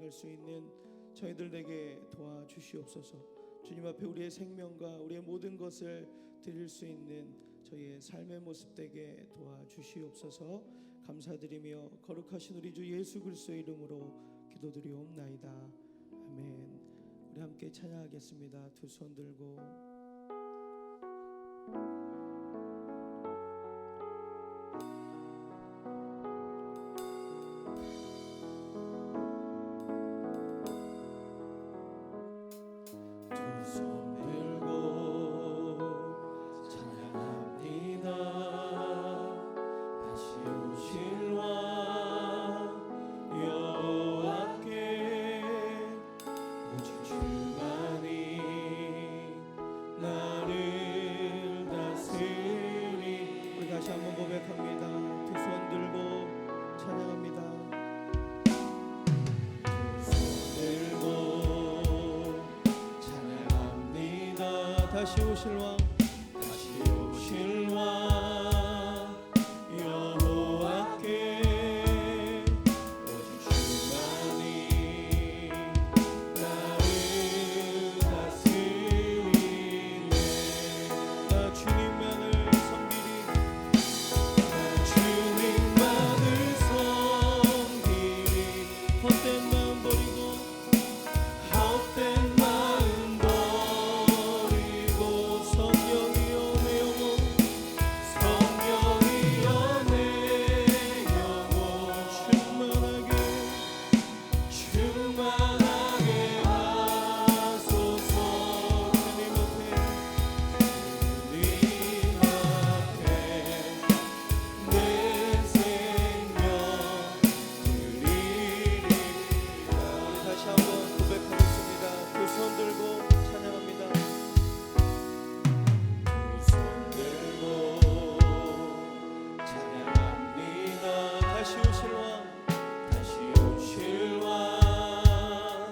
살아갈 수 있는 저희들 에게 도와주시옵소서. 주님 앞에 우리의 생명과 우리의 모든 것을 드릴 수 있는 저희의 삶의 모습 되게 도와주시옵소서. 감사드리며 거룩하신 우리 주 예수 그리스도의 이름으로 기도드리옵나이다. 아멘. 우리 함께 찬양하겠습니다. 두 손 들고 다시 한번 고백합니다. 두 손 들고 찬양합니다. 두 손 들고 찬양합니다. 다시 오실 왕, 다시 오실 왕 여호와께 오직 주만이 나를 다스리네. 나 주님만을 다시 오실 왕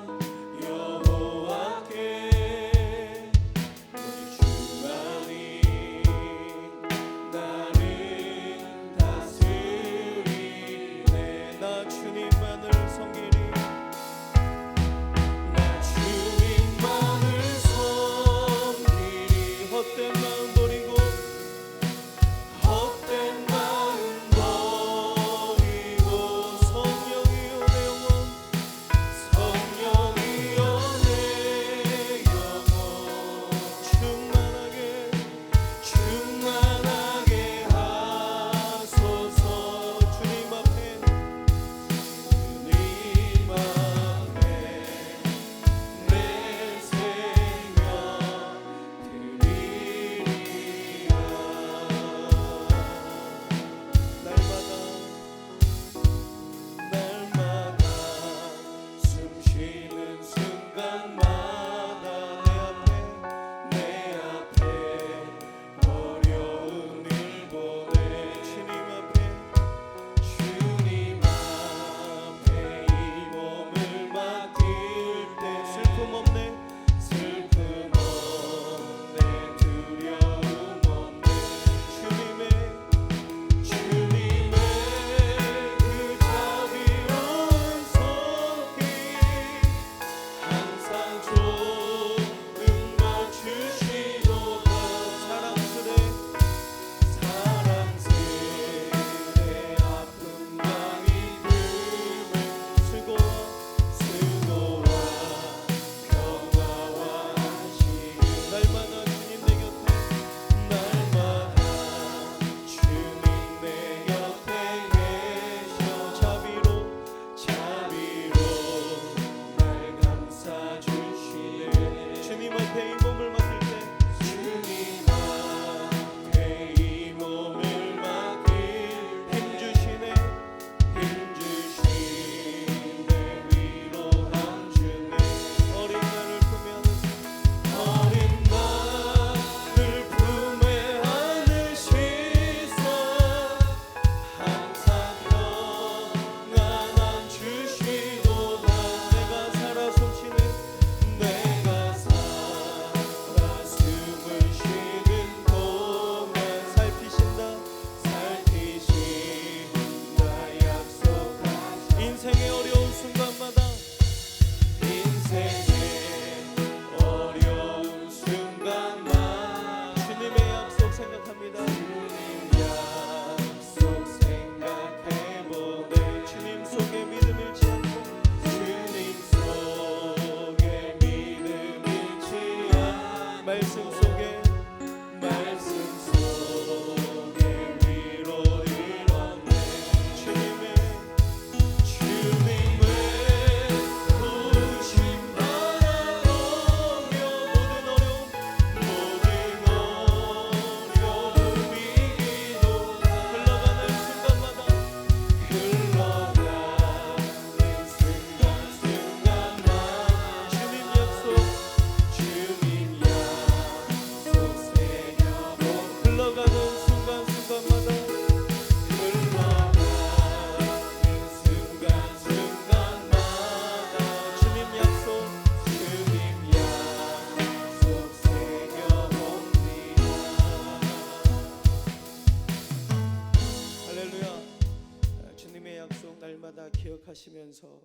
기억하시면서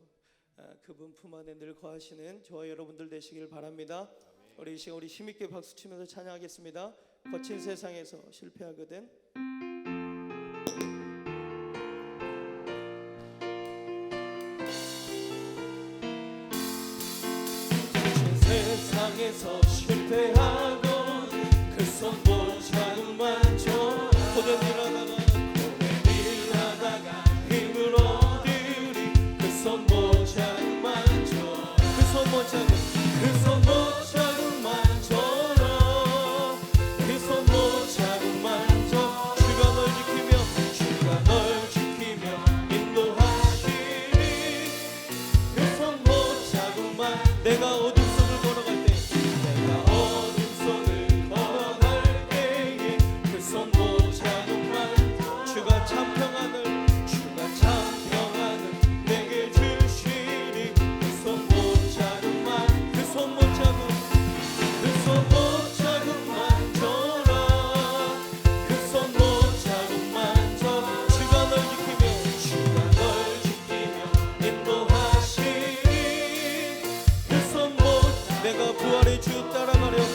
그분 품 안에 늘 거하시는 저와 여러분들 되시길 바랍니다. 우리 이 시간 우리 힘있게 박수 치면서 찬양하겠습니다. 거친 세상에서 실패하거든. 세상에서 실패하고 그 손 못 잡으만 줘. 고된 일하다가 힘을 얻으리 그 손 못 잡으만 줘. 그 손 못 잡으만 줘라. 그 손 못 잡으만 줘. 주가 널 지키며 인도하시리. 그 손 못 잡으만 내가 어둠 속을 걸어갈 때 그 손 못 잡으만 주가 참 평안을 내게 주시리. 그 손 못 잡으만 줘라. 그 손 못 잡으만 줘. 주가 널 지키며 인도하시리. 그 손 못 내가 부활의 주 따라가려면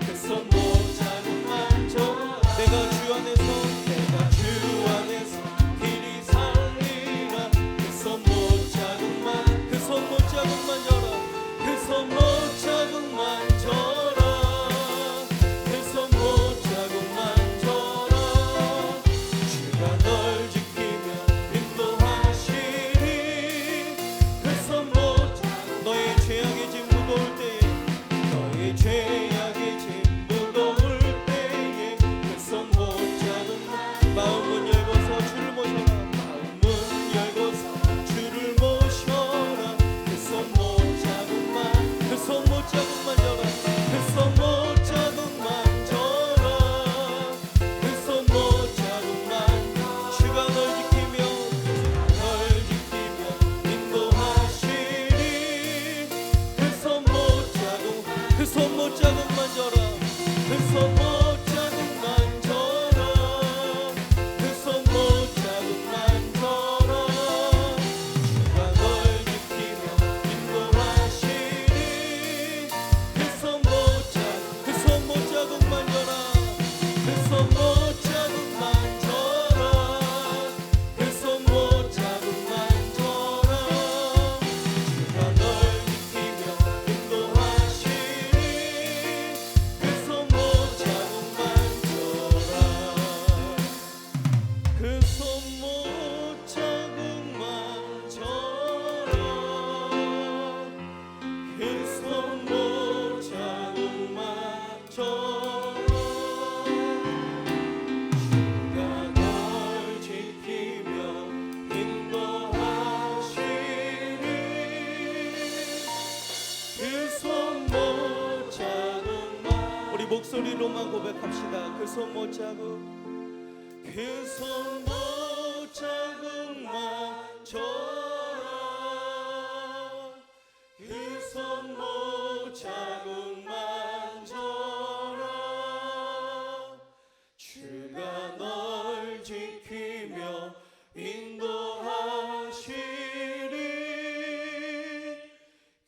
그 손 못 잡으만 줘. 내가 주 안에서 길이 살리라. 그 손 못 잡으만 줘라. 그 손 못 잡으만 줘라. 그 손 못 잡으만 줘라. 주가 널 지키며 인도하시리. 그 손 못 너의 죄악의 짐 무거울 때에 그 손 못 잡으만 마음은 열고서 주를 모셔라. 그 손 못 잡으만 그 손 못 잡으만 줘라. 그 손 못 잡으만 줘라. 그 손 못 잡으만 주가 널 지키며 인도하시리. 그 손 못 잡으만 그 손 못 잡으만 줘라. 그 손 못 잡으만 줘라. 그 손 못 잡으만 줘라. 주가 널 지키며 인도하시리. 그 손 못 잡으만 줘라. 그 손 못 잡으만 줘라. 그 손 못 잡으만 줘라. 주가 널 지키며 인도하시리. 그 손 못 잡으만 줘라. 그 손 못 잡으만 줘라. 그 손 못 잡으만 줘라. 주가 널 지키며 인도하시리. 그 손 못 잡으만 우리 목소리로만 고백합시다. 그 손 못 잡음 그 손 못 잡음만 줘라. 그 손 못 잡음만 줘라. 주가 널 지키며 인도하시리.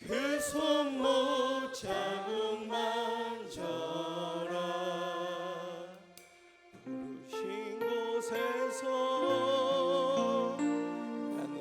그 손 못 잡음만 줘라. 부르신 곳에서 나는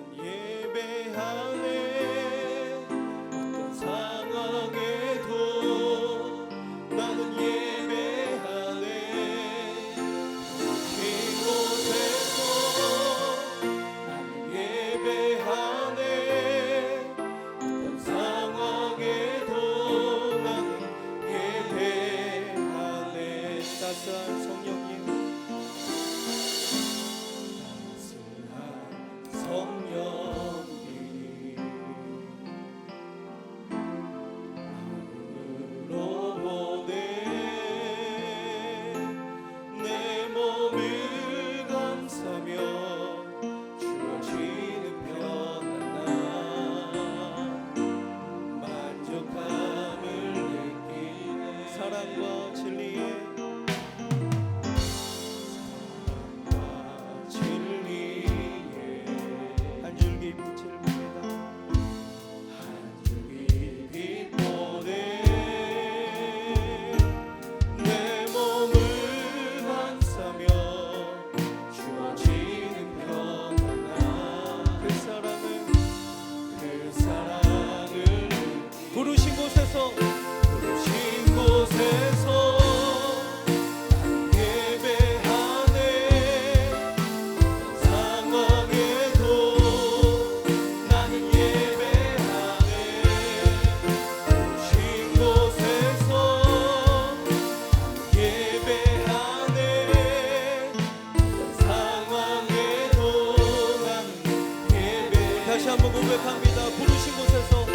한번 고백합니다. 부르신 곳에서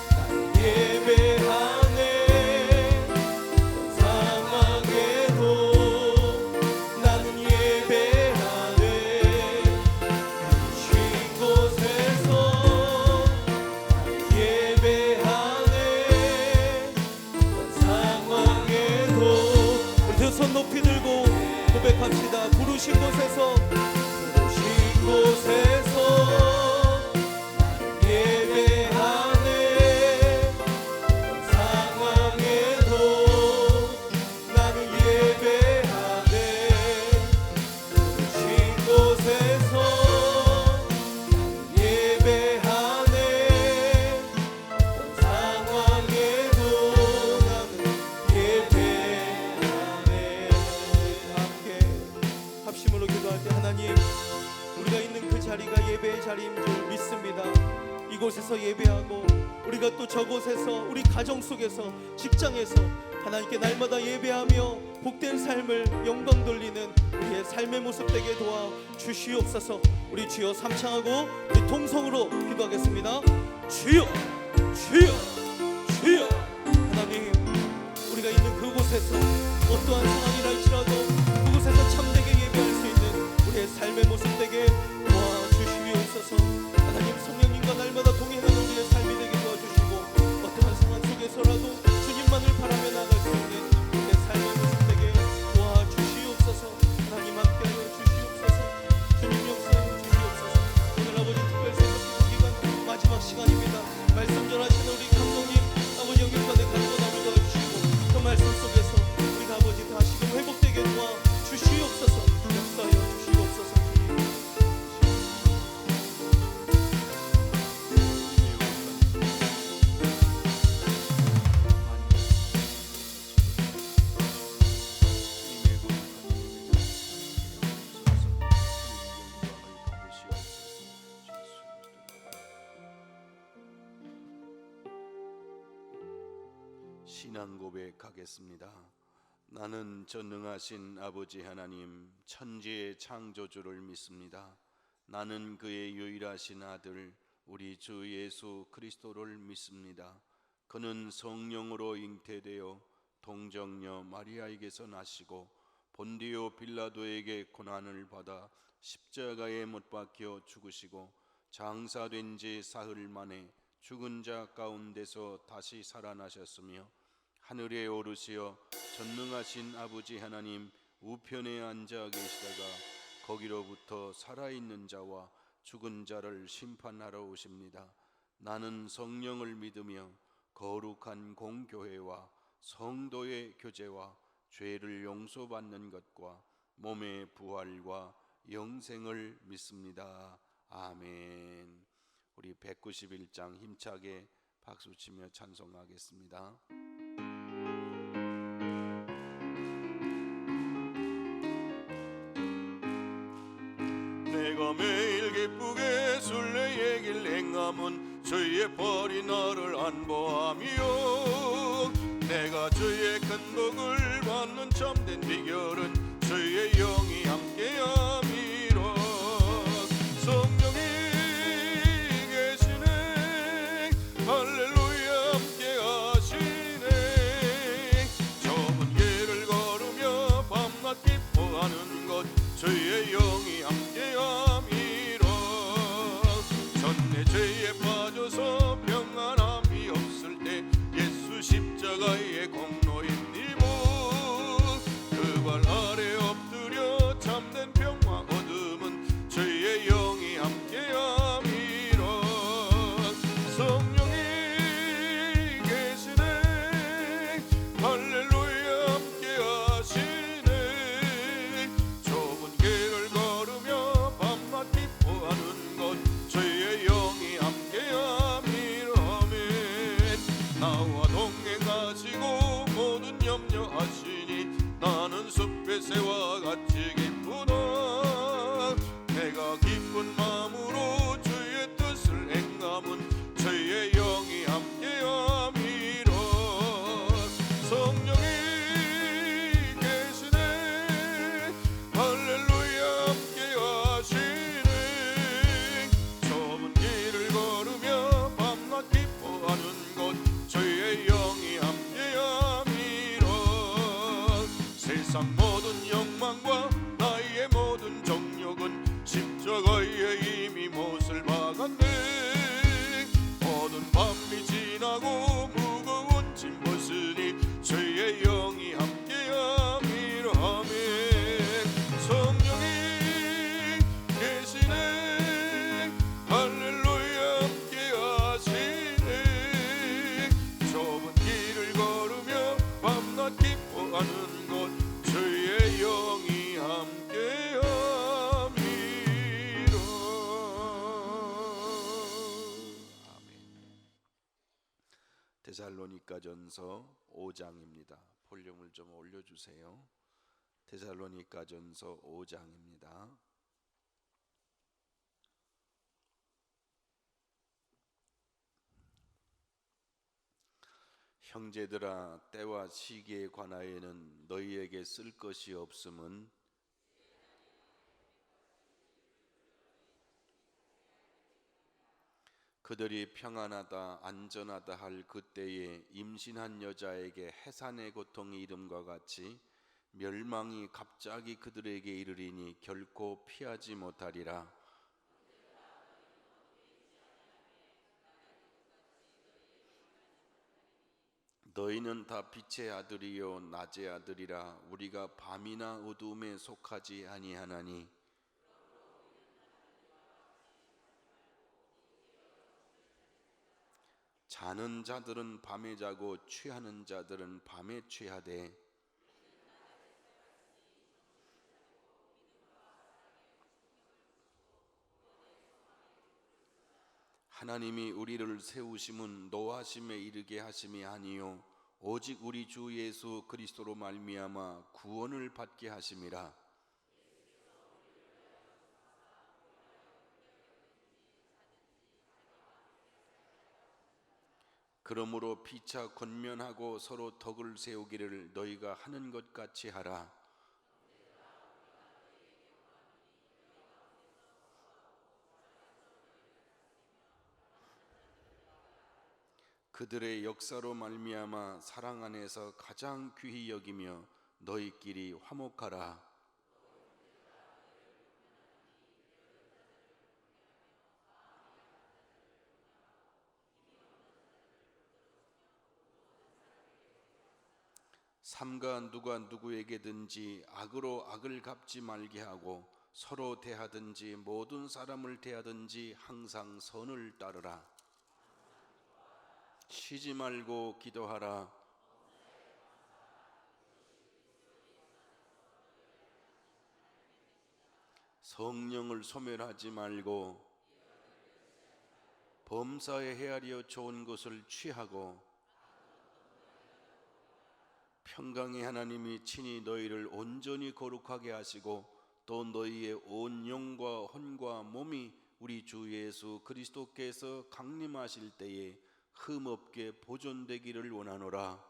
난 예배하네. 상황에도 나는 예배하네. 부르신 곳에서 예배하네. 상황에도 우리 두 손 높이 들고 고백합시다. 부르신 곳에서 예배하네. 상황에도 나는 예배하네. 부르신 곳에서 예배하네. 상황에도 나는 예배하네. 함께 합심으로 기도할 때 하나님, 우리가 있는 그 자리가 예배의 자리인 줄 믿습니다. 이곳에서 예배하고 우리가 또 저곳에서 우리 가정 속에서 직장에서 하나님께 날마다 예배하며 복된 삶을 영광 돌리는 우리의 삶의 모습 되게 도와 주시옵소서. 우리 주여 삼창하고 우리 통성으로 기도하겠습니다. 주여 주여 주여. 하나님, 우리가 있는 그곳에서 어떠한 상황이라 할지라도 그곳에서 참되게 예배할 수 있는 우리의 삶의 모습 되게 도와주시옵소서. 하나님, 성령님과 날마다 동행하는 우리의 삶이 되게 도와주시고 어떠한 상황 속에서라도 주님만을 바라며 나아갈 수 있는 우리의 삶의 모습 되게 도와주시옵소서. 하나님, 함께하여 주시옵소서. 주님 역사하여 주시옵소서. 오늘 아버지 특별 새벽 기도 기간 마지막 시간입니다. 말씀 전하시는 우리 감독님 아버지 영육간에 가지고 나무 도와주시고 그 말씀 속에서 우리가 아버지 다시금 회복되게 도와주시옵소서. 역사하여 주시옵소서. 신앙 고백하겠습니다. 나는 전능하신 아버지 하나님, 천지의 창조주를 믿습니다. 나는 그의 유일하신 아들 우리 주 예수 그리스도를 믿습니다. 그는 성령으로 잉태되어 동정녀 마리아에게서 나시고 본디오 빌라도에게 고난을 받아 십자가에 못 박혀 죽으시고 장사된 지 사흘 만에 죽은 자 가운데서 다시 살아나셨으며 하늘에 오르시어 전능하신 아버지 하나님 우편에 앉아 계시다가 거기로부터 살아있는 자와 죽은 자를 심판하러 오십니다. 나는 성령을 믿으며 거룩한 공교회와 성도의 교제와 죄를 용서받는 것과 몸의 부활과 영생을 믿습니다. 아멘. 우리 191장 힘차게 박수치며 찬송하겠습니다. 내가 매일 기쁘게 순례의 길 행함은 주의 벌이 나를 안보하며 내가 주의 큰 복을 받는 참된 비결은 주의 영이 함께함이라. 성령이 계시네 할렐루야 함께하시네. 좁은 길을 걸으며 밤낮 기뻐하는 것 주의 영이 함께함이라. 전내 죄에 빠져서 평안함이 없을 때 예수 십자가의 공로입니다. 그 발 아래 엎드려 참된 평화 얻음은 주의 영이 함께함이라. 성령이 계시네 할렐루야 함께하시네. 좁은 길을 걸으며 밤낮 데살로니가전서 5장입니다. 볼륨을 좀 올려주세요. 데살로니가전서 5장입니다. 형제들아, 때와 시기에 관하여는 너희에게 쓸 것이 없음은 그들이 평안하다 안전하다 할 그때에 임신한 여자에게 해산의 고통이 이름과 같이 멸망이 갑자기 그들에게 이르리니 결코 피하지 못하리라. 너희는 다 빛의 아들이요 낮의 아들이라. 우리가 밤이나 어두움에 속하지 아니하나니 자는 자들은 밤에 자고 취하는 자들은 밤에 취하되 하나님이 우리를 세우심은 노하심에 이르게 하심이 아니요 오직 우리 주 예수 그리스도로 말미암아 구원을 받게 하심이라. 그러므로 피차 권면하고 서로 덕을 세우기를 너희가 하는 것 같이 하라. 그들의 역사로 말미암아 사랑 안에서 가장 귀히 여기며 너희끼리 화목하라. 삼가 누가 누구에게든지 악으로 악을 갚지 말게 하고 서로 대하든지 모든 사람을 대하든지 항상 선을 따르라. 쉬지 말고 기도하라. 성령을 소멸하지 말고 범사에 헤아려 좋은 것을 취하고 평강의 하나님이 친히 너희를 온전히 거룩하게 하시고 또 너희의 온 영과 혼과 몸이 우리 주 예수 그리스도께서 강림하실 때에 흠없게 보존되기를 원하노라.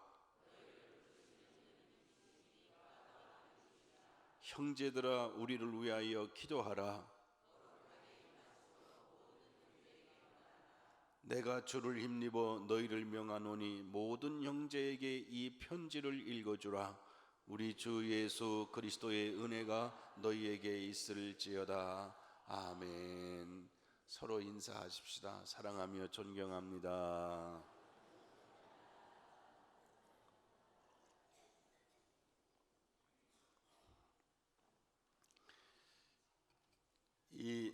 형제들아, 우리를 위하여 기도하라. 내가 주를 힘입어 너희를 명하노니 모든 형제에게 이 편지를 읽어주라. 우리 주 예수 그리스도의 은혜가 너희에게 있을지어다. 아멘. 서로 인사하십시다. 사랑하며 존경합니다. 이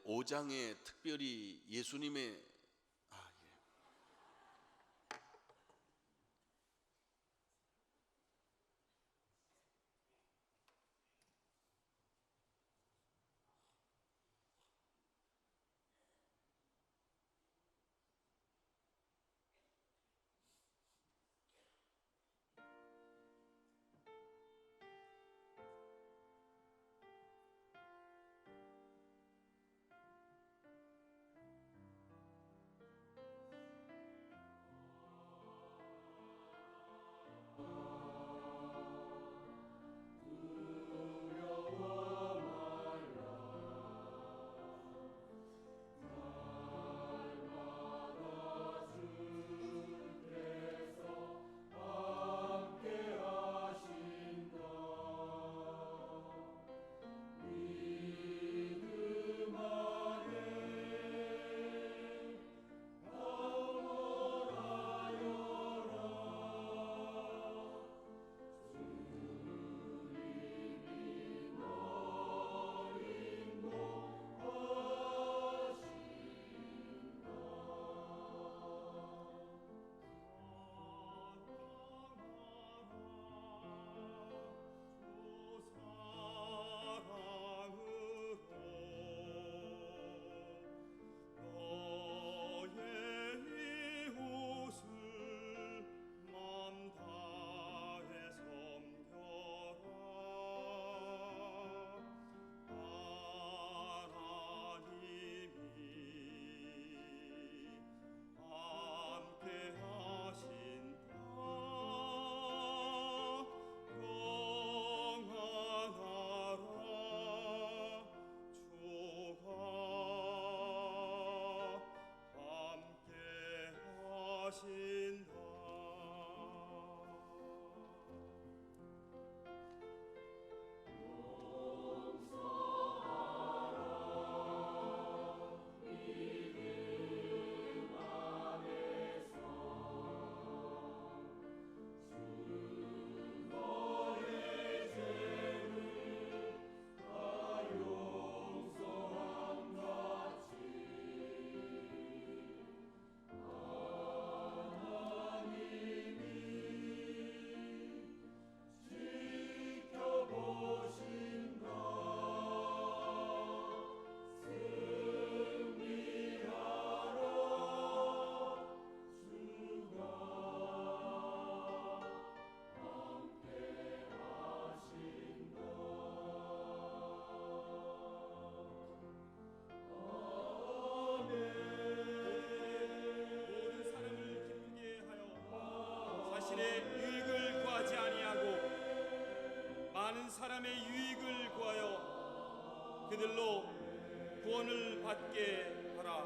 5장에 특별히 예수님의 사람의 유익을 구하여 그들로 구원을 받게 하라.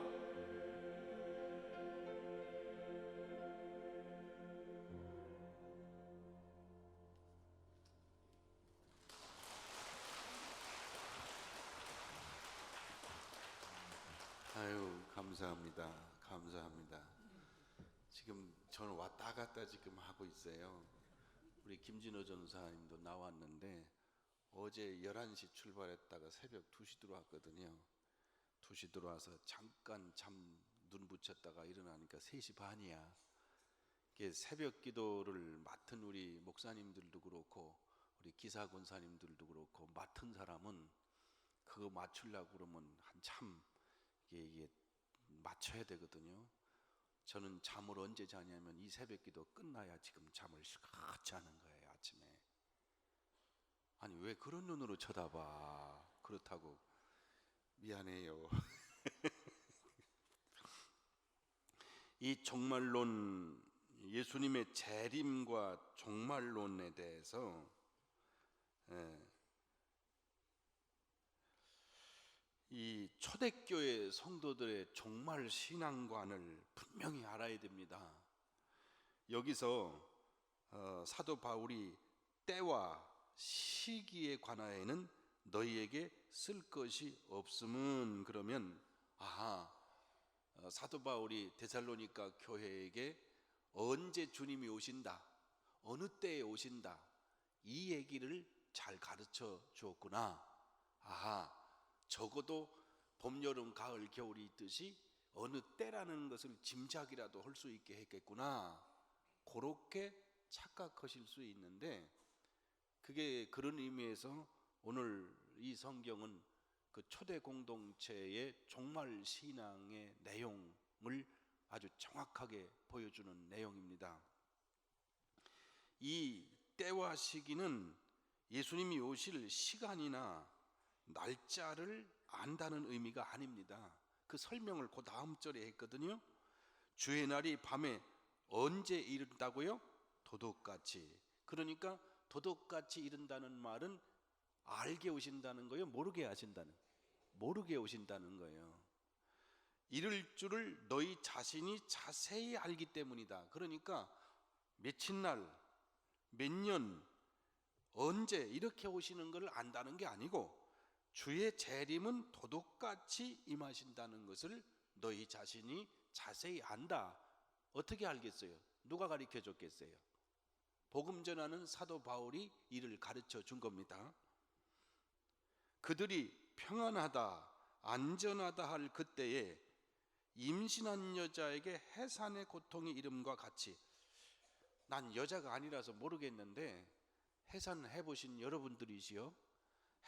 아유, 감사합니다. 감사합니다. 지금 저는 왔다 갔다 지금 하고 있어요. 우리 김진호 전사님도 나왔는데 어제 11시 출발했다가 새벽 2시 들어왔거든요. 2시 들어와서 잠깐 눈 붙였다가 일어나니까 3시 반이야. 이게 새벽 기도를 맡은 우리 목사님들도 그렇고 우리 기사 권사님들도 그렇고 맡은 사람은 그거 맞추려고 그러면 한참 이게 맞춰야 되거든요. 저는 잠을 언제 자냐면 이 새벽 기도 끝나야 지금 잠을 실컷 자는 거예요, 아침에. 아니 왜 그런 눈으로 쳐다봐. 그렇다고. 미안해요. 이 종말론, 예수님의 재림과 종말론에 대해서 이 초대교회 성도들의 종말 신앙관을 분명히 알아야 됩니다. 여기서 사도 바울이 때와 시기에 관하여는 너희에게 쓸 것이 없음은, 그러면 사도 바울이 데살로니가 교회에게 언제 주님이 오신다, 어느 때에 오신다, 이 얘기를 잘 가르쳐 주었구나. 적어도 봄, 여름, 가을, 겨울이 있듯이 어느 때라는 것을 짐작이라도 할 수 있게 했겠구나. 그렇게 착각하실 수 있는데, 그게 그런 의미에서 오늘 이 성경은 그 초대 공동체의 종말 신앙의 내용을 아주 정확하게 보여주는 내용입니다. 이 때와 시기는 예수님이 오실 시간이나 날짜를 안다는 의미가 아닙니다. 그 설명을 그 다음 절에 했거든요. 주의 날이 밤에 언제 이른다고요? 도둑같이. 그러니까 도둑같이 이른다는 말은 알게 오신다는 거예요? 모르게 하신다는? 모르게 오신다는 거예요. 이를 줄을 너희 자신이 자세히 알기 때문이다. 그러니까 며칠 날, 몇 년, 언제 이렇게 오시는 걸 안다는 게 아니고 주의 재림은 도둑같이 임하신다는 것을 너희 자신이 자세히 안다. 어떻게 알겠어요? 누가 가르쳐 줬겠어요? 복음 전하는 사도 바울이 이를 가르쳐 준 겁니다. 그들이 평안하다, 안전하다 할 그때에 임신한 여자에게 해산의 고통이 이름과 같이, 난 여자가 아니라서 모르겠는데 해산 해보신 여러분들이시요?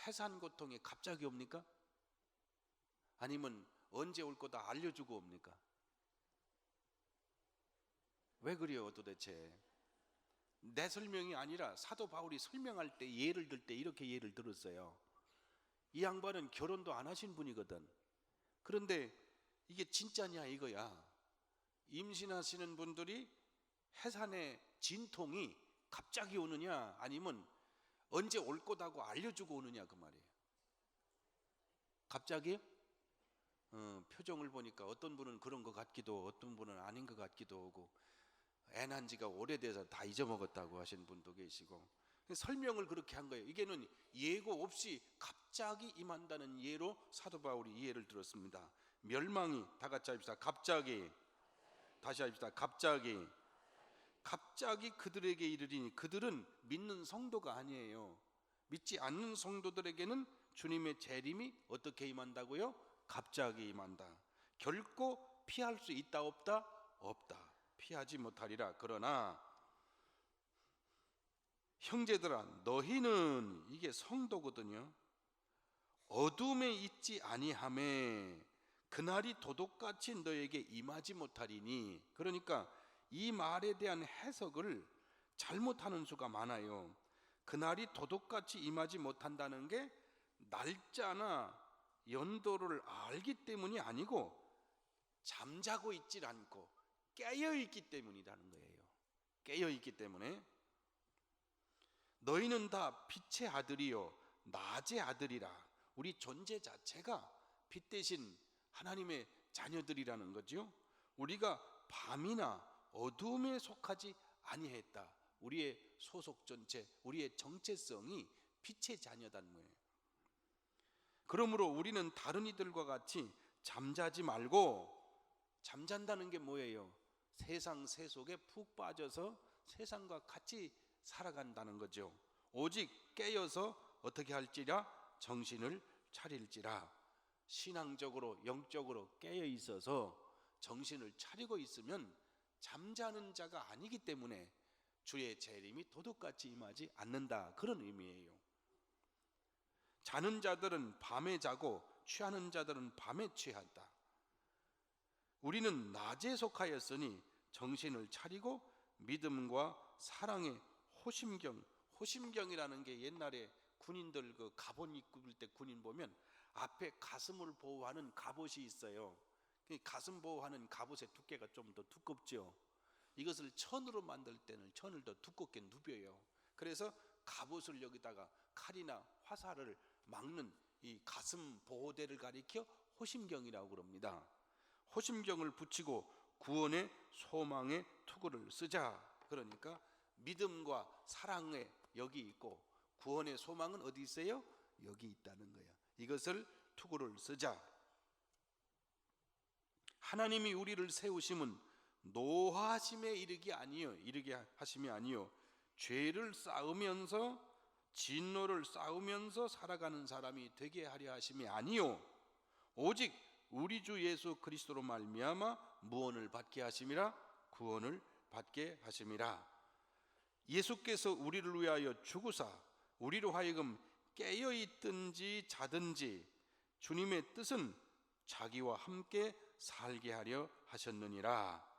해산 고통이 갑자기 옵니까? 아니면 언제 올 거다 알려주고 옵니까? 왜 그래요 도대체? 내 설명이 아니라 사도 바울이 설명할 때 예를 들 때 이렇게 예를 들었어요. 이 양반은 결혼도 안 하신 분이거든. 그런데 이게 진짜냐 이거야. 임신하시는 분들이 해산의 진통이 갑자기 오느냐 아니면 언제 올 거다고 알려주고 오느냐 그 말이에요. 갑자기? 표정을 보니까 어떤 분은 그런 것 같기도 어떤 분은 아닌 것 같기도 하고, 애 난 지가 오래돼서 다 잊어먹었다고 하신 분도 계시고, 설명을 그렇게 한 거예요. 이게는 예고 없이 갑자기 임한다는 예로 사도 바울이 이해를 들었습니다. 멸망이, 다 같이 합시다. 갑자기. 다시 합시다. 갑자기. 갑자기 그들에게 이르리니, 그들은 믿는 성도가 아니에요. 믿지 않는 성도들에게는 주님의 재림이 어떻게 임한다고요? 갑자기 임한다. 결코 피할 수 있다 없다? 없다. 피하지 못하리라. 그러나 형제들아, 너희는, 이게 성도거든요, 어둠에 있지 아니하매 그날이 도둑같이 너에게 임하지 못하리니. 그러니까 이 말에 대한 해석을 잘못하는 수가 많아요. 그날이 도둑같이 임하지 못한다는 게 날짜나 연도를 알기 때문이 아니고 잠자고 있질 않고 깨어있기 때문이라는 거예요. 깨어있기 때문에. 너희는 다 빛의 아들이요 낮의 아들이라. 우리 존재 자체가 빛 대신 하나님의 자녀들이라는 거죠. 우리가 밤이나 어두움에 속하지 아니했다. 우리의 소속 전체, 우리의 정체성이 빛의 자녀다는 거예요. 그러므로 우리는 다른 이들과 같이 잠자지 말고, 잠잔다는 게 뭐예요? 세상 세속에 푹 빠져서 세상과 같이 살아간다는 거죠. 오직 깨어서 어떻게 할지라? 정신을 차릴지라. 신앙적으로 영적으로 깨어 있어서 정신을 차리고 있으면 잠자는 자가 아니기 때문에 주의 재림이 도둑같이 임하지 않는다, 그런 의미예요. 자는 자들은 밤에 자고 취하는 자들은 밤에 취한다. 우리는 낮에 속하였으니 정신을 차리고 믿음과 사랑의 호심경이라는 게 옛날에 군인들 그 갑옷 입을 때 군인 보면 앞에 가슴을 보호하는 갑옷이 있어요. 가슴 보호하는 갑옷의 두께가 좀 더 두껍죠. 이것을 천으로 만들 때는 천을 더 두껍게 누벼요. 그래서 갑옷을 여기다가 칼이나 화살을 막는 이 가슴 보호대를 가리켜 호심경이라고 그럽니다. 호심경을 붙이고 구원의 소망의 투구를 쓰자. 그러니까 믿음과 사랑에 여기 있고 구원의 소망은 어디 있어요? 여기 있다는 거예요. 이것을 투구를 쓰자. 하나님이 우리를 세우심은 노하심에 이르게 하심이 아니요 죄를 쌓으면서 진노를 쌓으면서 살아가는 사람이 되게 하려 하심이 아니요 오직 우리 주 예수 그리스도로 말미암아 무언을 받게 하심이라, 구원을 받게 하심이라. 예수께서 우리를 위하여 죽으사 우리로 하여금 깨어 있든지 자든지 주님의 뜻은 자기와 함께 살게 하려 하셨느니라.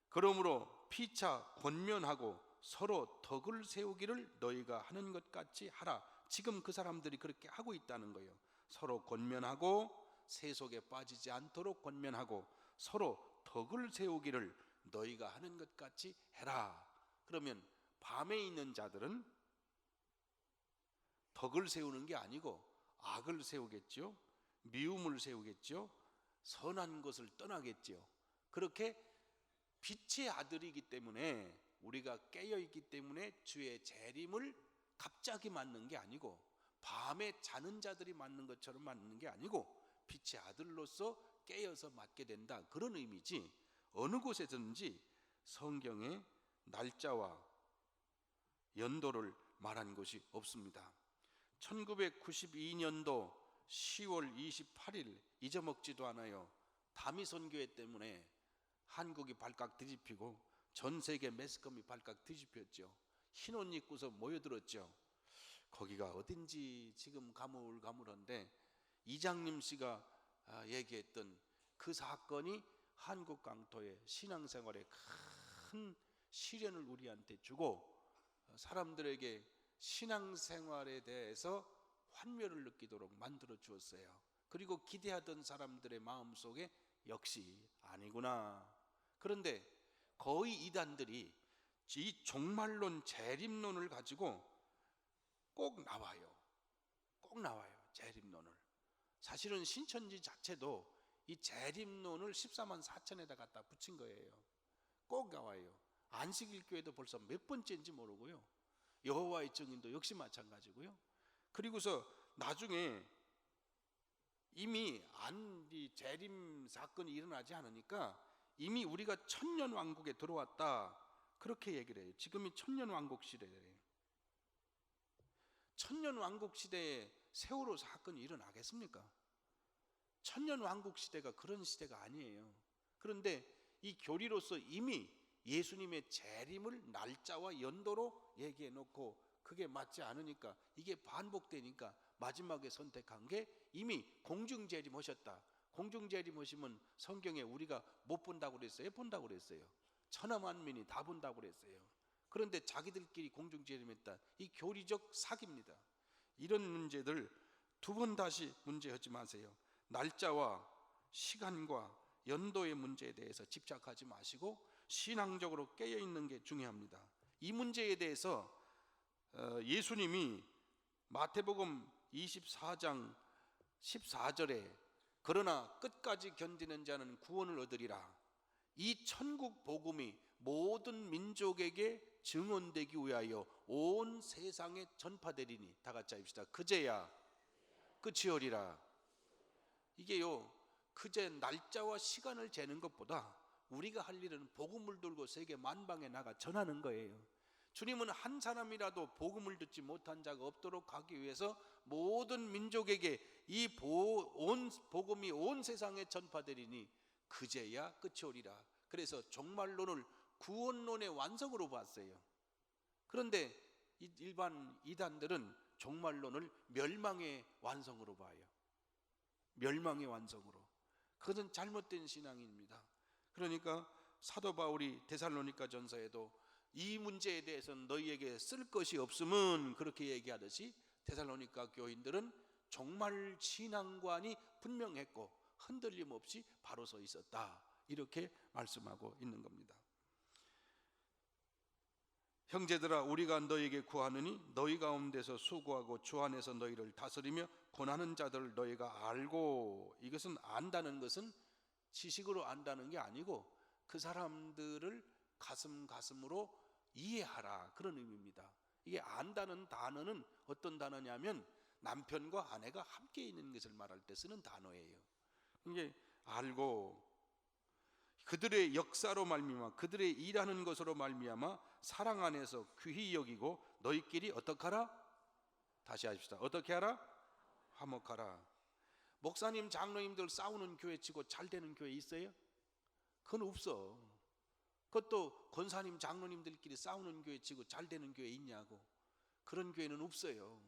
그러므로 피차 권면하고 서로 덕을 세우기를 너희가 하는 것 같이 하라. 지금 그 사람들이 그렇게 하고 있다는 거예요. 서로 권면하고, 세속에 빠지지 않도록 권면하고, 서로 덕을 세우기를 너희가 하는 것 같이 해라. 그러면 밤에 있는 자들은 덕을 세우는 게 아니고 악을 세우겠죠. 미움을 세우겠죠. 선한 것을 떠나겠죠. 그렇게 빛의 아들이기 때문에, 우리가 깨어있기 때문에 주의 재림을 갑자기 맞는 게 아니고, 밤에 자는 자들이 맞는 것처럼 맞는 게 아니고 빛의 아들로서 깨어서 맞게 된다, 그런 의미지, 어느 곳에든지 성경에 날짜와 연도를 말한 것이 없습니다. 1992년도 10월 28일 잊어먹지도 않아요. 다미선교회 때문에 한국이 발칵 뒤집히고 전 세계 매스컴이 발칵 뒤집혔죠. 흰 옷 입고서 모여들었죠. 거기가 어딘지 지금 가물가물한데, 이장님 씨가 얘기했던 그 사건이 한국 강토의 신앙생활에 큰 시련을 우리한테 주고 사람들에게 신앙생활에 대해서 환멸을 느끼도록 만들어 주었어요. 그리고 기대하던 사람들의 마음속에 역시 아니구나. 그런데 거의 이단들이 이 종말론, 재림론을 가지고 꼭 나와요. 재림론을. 사실은 신천지 자체도 이 재림론을 14만 4천에다 갖다 붙인 거예요. 꼭 나와요. 안식일교회도 벌써 몇 번째인지 모르고요. 여호와의 증인도 역시 마찬가지고요. 그리고서 나중에 이미 이 재림 사건이 일어나지 않으니까 이미 우리가 천년왕국에 들어왔다, 그렇게 얘기를 해요. 지금이 천년왕국 시대예요. 천년왕국 시대에 세월호 사건이 일어나겠습니까? 천년왕국 시대가 그런 시대가 아니에요. 그런데 이 교리로서 이미 예수님의 재림을 날짜와 연도로 얘기해 놓고 그게 맞지 않으니까, 이게 반복되니까 마지막에 선택한 게 이미 공중재림 하셨다. 공중재림 하시면 성경에 우리가 못 본다고 그랬어요? 본다고 그랬어요. 천하만민이 다 본다고 그랬어요. 그런데 자기들끼리 공중재림했다. 이 교리적 사기입니다. 이런 문제들 두 번 다시 문제하지 마세요. 날짜와 시간과 연도의 문제에 대해서 집착하지 마시고 신앙적으로 깨어있는 게 중요합니다. 이 문제에 대해서 예수님이 마태복음 24장 14절에 그러나 끝까지 견디는 자는 구원을 얻으리라. 이 천국 복음이 모든 민족에게 증언되기 위하여 온 세상에 전파되리니, 다 같이 합시다. 그제야 끝이 오리라. 이게요, 그제 날짜와 시간을 재는 것보다 우리가 할 일은 복음을 들고 세계 만방에 나가 전하는 거예요. 주님은 한 사람이라도 복음을 듣지 못한 자가 없도록 하기 위해서 모든 민족에게 온 복음이 온 세상에 전파되리니 그제야 끝이 오리라. 그래서 종말론을 구원론의 완성으로 봤어요. 그런데 일반 이단들은 종말론을 멸망의 완성으로 봐요. 멸망의 완성으로. 그것은 잘못된 신앙입니다. 그러니까 사도 바울이 데살로니가 전서에도 이 문제에 대해서는 너희에게 쓸 것이 없음은 그렇게 얘기하듯이 데살로니가 교인들은 종말 신앙관이 분명했고 흔들림 없이 바로 서 있었다, 이렇게 말씀하고 있는 겁니다. 형제들아, 우리가 너희에게 구하느니 너희 가운데서 수고하고 주 안에서 너희를 다스리며 권하는 자들을 너희가 알고. 이것은 안다는 것은 지식으로 안다는 게 아니고 그 사람들을 가슴으로 이해하라, 그런 의미입니다. 이게 안다는 단어는 어떤 단어냐면 남편과 아내가 함께 있는 것을 말할 때 쓰는 단어예요. 이게 알고 그들의 역사로 말미암아 그들의 일하는 것으로 말미암아 사랑 안에서 귀히 여기고 너희끼리 어떡하라? 다시 하십시다. 어떻게 하라? 화목하라. 목사님 장로님들 싸우는 교회 치고 잘 되는 교회 있어요? 그건 없어. 그것도 권사님 장로님들끼리 싸우는 교회 치고 잘 되는 교회 있냐고. 그런 교회는 없어요.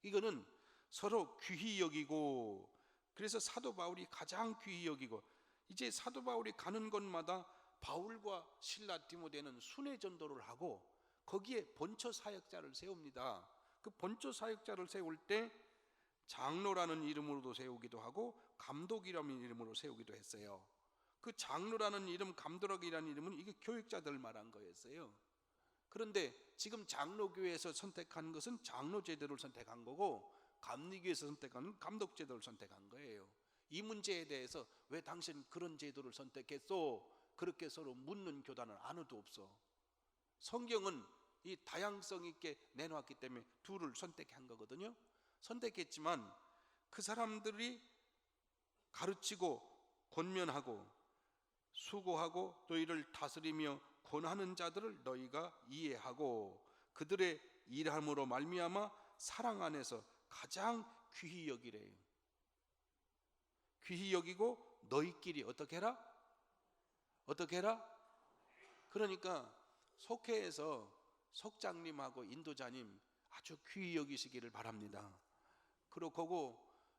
이거는 서로 귀히 여기고, 그래서 사도 바울이 가장 귀히 여기고, 이제 사도 바울이 가는 곳마다 바울과 실라 디모데는 순회 전도를 하고 거기에 본처 사역자를 세웁니다. 그 본처 사역자를 세울 때 장로라는 이름으로도 세우기도 하고 감독이라는 이름으로 세우기도 했어요. 그 장로라는 이름, 감독이라는 이름은 이게 교육자들 말한 거였어요. 그런데 지금 장로교회에서 선택한 것은 장로 제도를 선택한 거고 감리교회에서 선택한 감독 제도를 선택한 거예요. 이 문제에 대해서 왜 당신 그런 제도를 선택했소? 그렇게 서로 묻는 교단은 아무도 없어. 성경은 이 다양성 있게 내놓았기 때문에 둘을 선택한 거거든요. 선택했지만 그 사람들이 가르치고 권면하고 수고하고 너희를 다스리며 권하는 자들을 너희가 이해하고 그들의 일함으로 말미암아 사랑 안에서 가장 귀히 여기래요. 귀히 여기고 너희끼리 어떻게 해라? 어떻게 해라? 그러니까 속회에서 속장님하고 인도자님 아주 귀히 여기시기를 바랍니다. 그렇고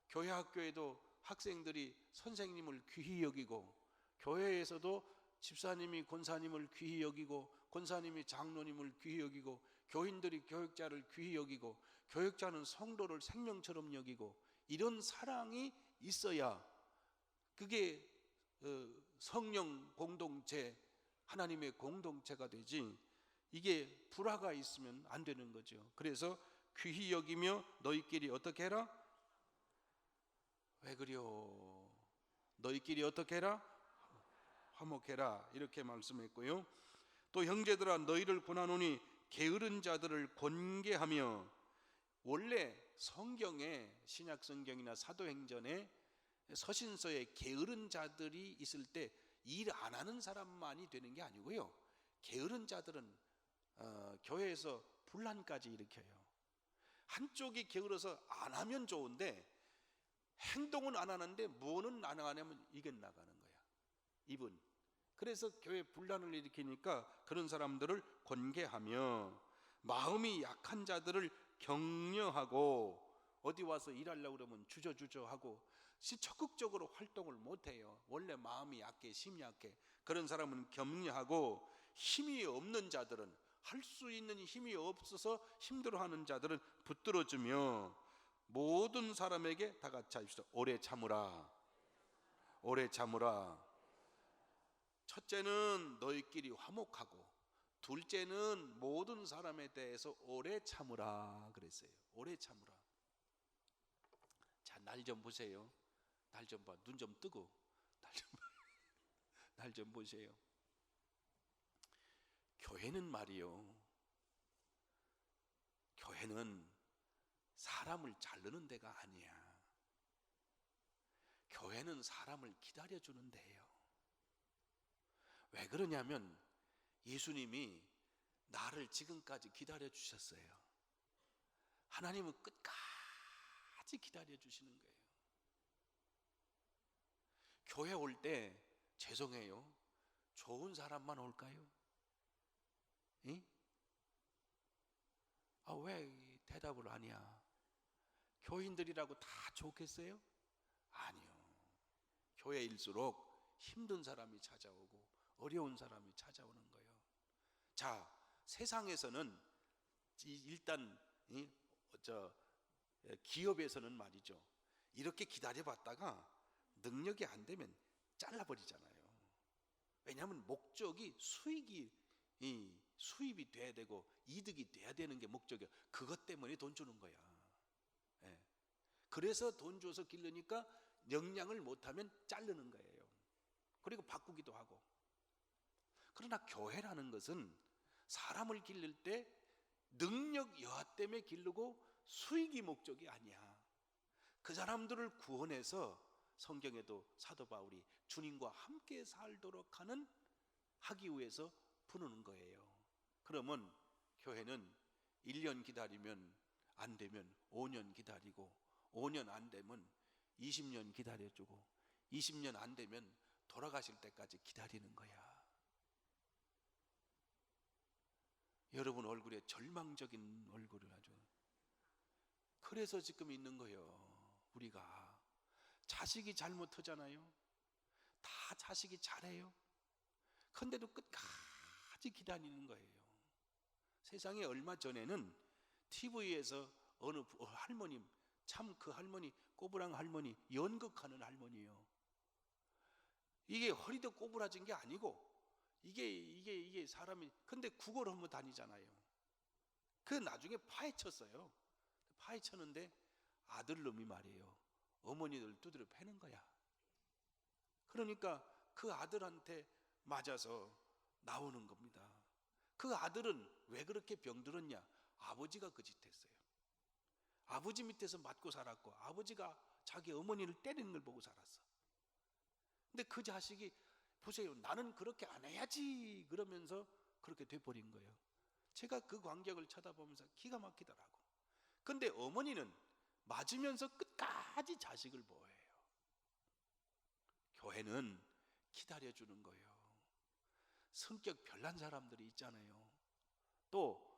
교회 학교에도 학생들이 선생님을 귀히 여기고 교회에서도 집사님이 권사님을 귀히 여기고 권사님이 장로님을 귀히 여기고 교인들이 교육자를 귀히 여기고 교육자는 성도를 생명처럼 여기고 이런 사랑이 있어야 그게 성령 공동체, 하나님의 공동체가 되지, 이게 불화가 있으면 안 되는 거죠. 그래서 귀히 여기며 너희끼리 어떻게 해라? 왜 그려? 너희끼리 어떻게 해라? 화목해라, 이렇게 말씀했고요. 또 형제들아, 너희를 권하노니 게으른 자들을 권계하며. 원래 성경에, 신약 성경이나 사도행전에 서신서에 게으른 자들이 있을 때 일 안 하는 사람만이 되는 게 아니고요. 게으른 자들은 교회에서 분란까지 일으켜요. 한쪽이 게으러서 안 하면 좋은데 행동은 안 하는데 뭐는 안 하냐면 이겨나가는 거야, 이분. 그래서 교회 분란을 일으키니까 그런 사람들을 권계하며 마음이 약한 자들을 격려하고, 어디 와서 일하려고 그러면 주저하고 적극적으로 활동을 못해요. 원래 마음이 약해, 힘이 약해. 그런 사람은 격려하고, 힘이 없는 자들은, 할 수 있는 힘이 없어서 힘들어하는 자들은 붙들어주며 모든 사람에게, 다 같이 합시다. 오래 참으라. 오래 참으라. 첫째는 너희끼리 화목하고 둘째는 모든 사람에 대해서 오래 참으라 그랬어요. 오래 참으라. 자, 날 좀 보세요. 날 좀 봐. 눈 좀 뜨고 날 좀 보세요. 교회는 말이요, 교회는 사람을 자르는 데가 아니야. 교회는 사람을 기다려주는 데예요. 왜 그러냐면 예수님이 나를 지금까지 기다려주셨어요. 하나님은 끝까지 기다려주시는 거예요. 교회 올 때 죄송해요, 좋은 사람만 올까요? 왜 대답을 하냐? 교인들이라고 다 좋겠어요? 아니요. 교회일수록 힘든 사람이 찾아오고 어려운 사람이 찾아오는 거예요. 자, 세상에서는 일단 기업에서는 말이죠, 이렇게 기다려봤다가 능력이 안 되면 잘라버리잖아요. 왜냐하면 목적이 수입이 돼야 되고 이득이 돼야 되는 게 목적이야. 그것 때문에 돈 주는 거야. 예. 그래서 돈 줘서 기르니까 영양을 못하면 자르는 거예요. 그리고 바꾸기도 하고. 그러나 교회라는 것은 사람을 기를 때 능력 여하 때문에 기르고 수익이 목적이 아니야. 그 사람들을 구원해서 성경에도 사도 바울이 주님과 함께 살도록 하기 위해서 부르는 거예요. 그러면 교회는 1년 기다리면 안 되면 5년 기다리고, 5년 안 되면 20년 기다려주고, 20년 안 되면 돌아가실 때까지 기다리는 거야. 여러분 얼굴에 절망적인 얼굴을 하죠. 그래서 지금 있는 거예요. 우리가 자식이 잘못하잖아요. 다 자식이 잘해요. 근데도 끝까지 기다리는 거예요. 세상에 얼마 전에는 TV에서 어느 할머니, 참 그 할머니, 꼬부랑 할머니, 연극하는 할머니예요. 이게 허리도 꼬부라진 게 아니고 이게 사람이, 근데 구걸 한번 다니잖아요. 그 나중에 파헤쳤어요. 파헤쳤는데 아들놈이 말이에요, 어머니들 두드려 패는 거야. 그러니까 그 아들한테 맞아서 나오는 겁니다. 그 아들은 왜 그렇게 병들었냐? 아버지가 그 짓 했어요. 아버지 밑에서 맞고 살았고 아버지가 자기 어머니를 때리는 걸 보고 살았어. 근데 그 자식이 보세요, 나는 그렇게 안 해야지 그러면서 그렇게 돼버린 거예요. 제가 그 광경을 쳐다보면서 기가 막히더라고. 근데 어머니는 맞으면서 끝까지 자식을 보호해요. 교회는 기다려주는 거예요. 성격 별난 사람들이 있잖아요. 또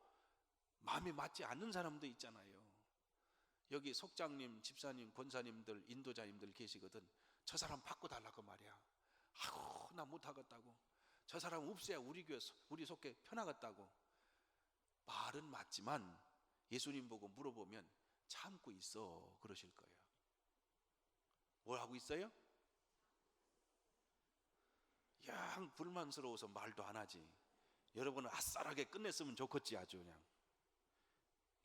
마음에 맞지 않는 사람도 있잖아요. 여기 속장님, 집사님, 권사님들, 인도자님들 계시거든. 저 사람 바꿔달라고 말이야. 아이고 나 못하겠다고. 저 사람 없애야 우리 교회, 우리 속에 편하겠다고. 말은 맞지만 예수님 보고 물어보면 참고 있어 그러실 거예요. 뭘 하고 있어요? 영 불만스러워서 말도 안 하지. 여러분은 아싸하게 끝냈으면 좋겠지 아주 그냥.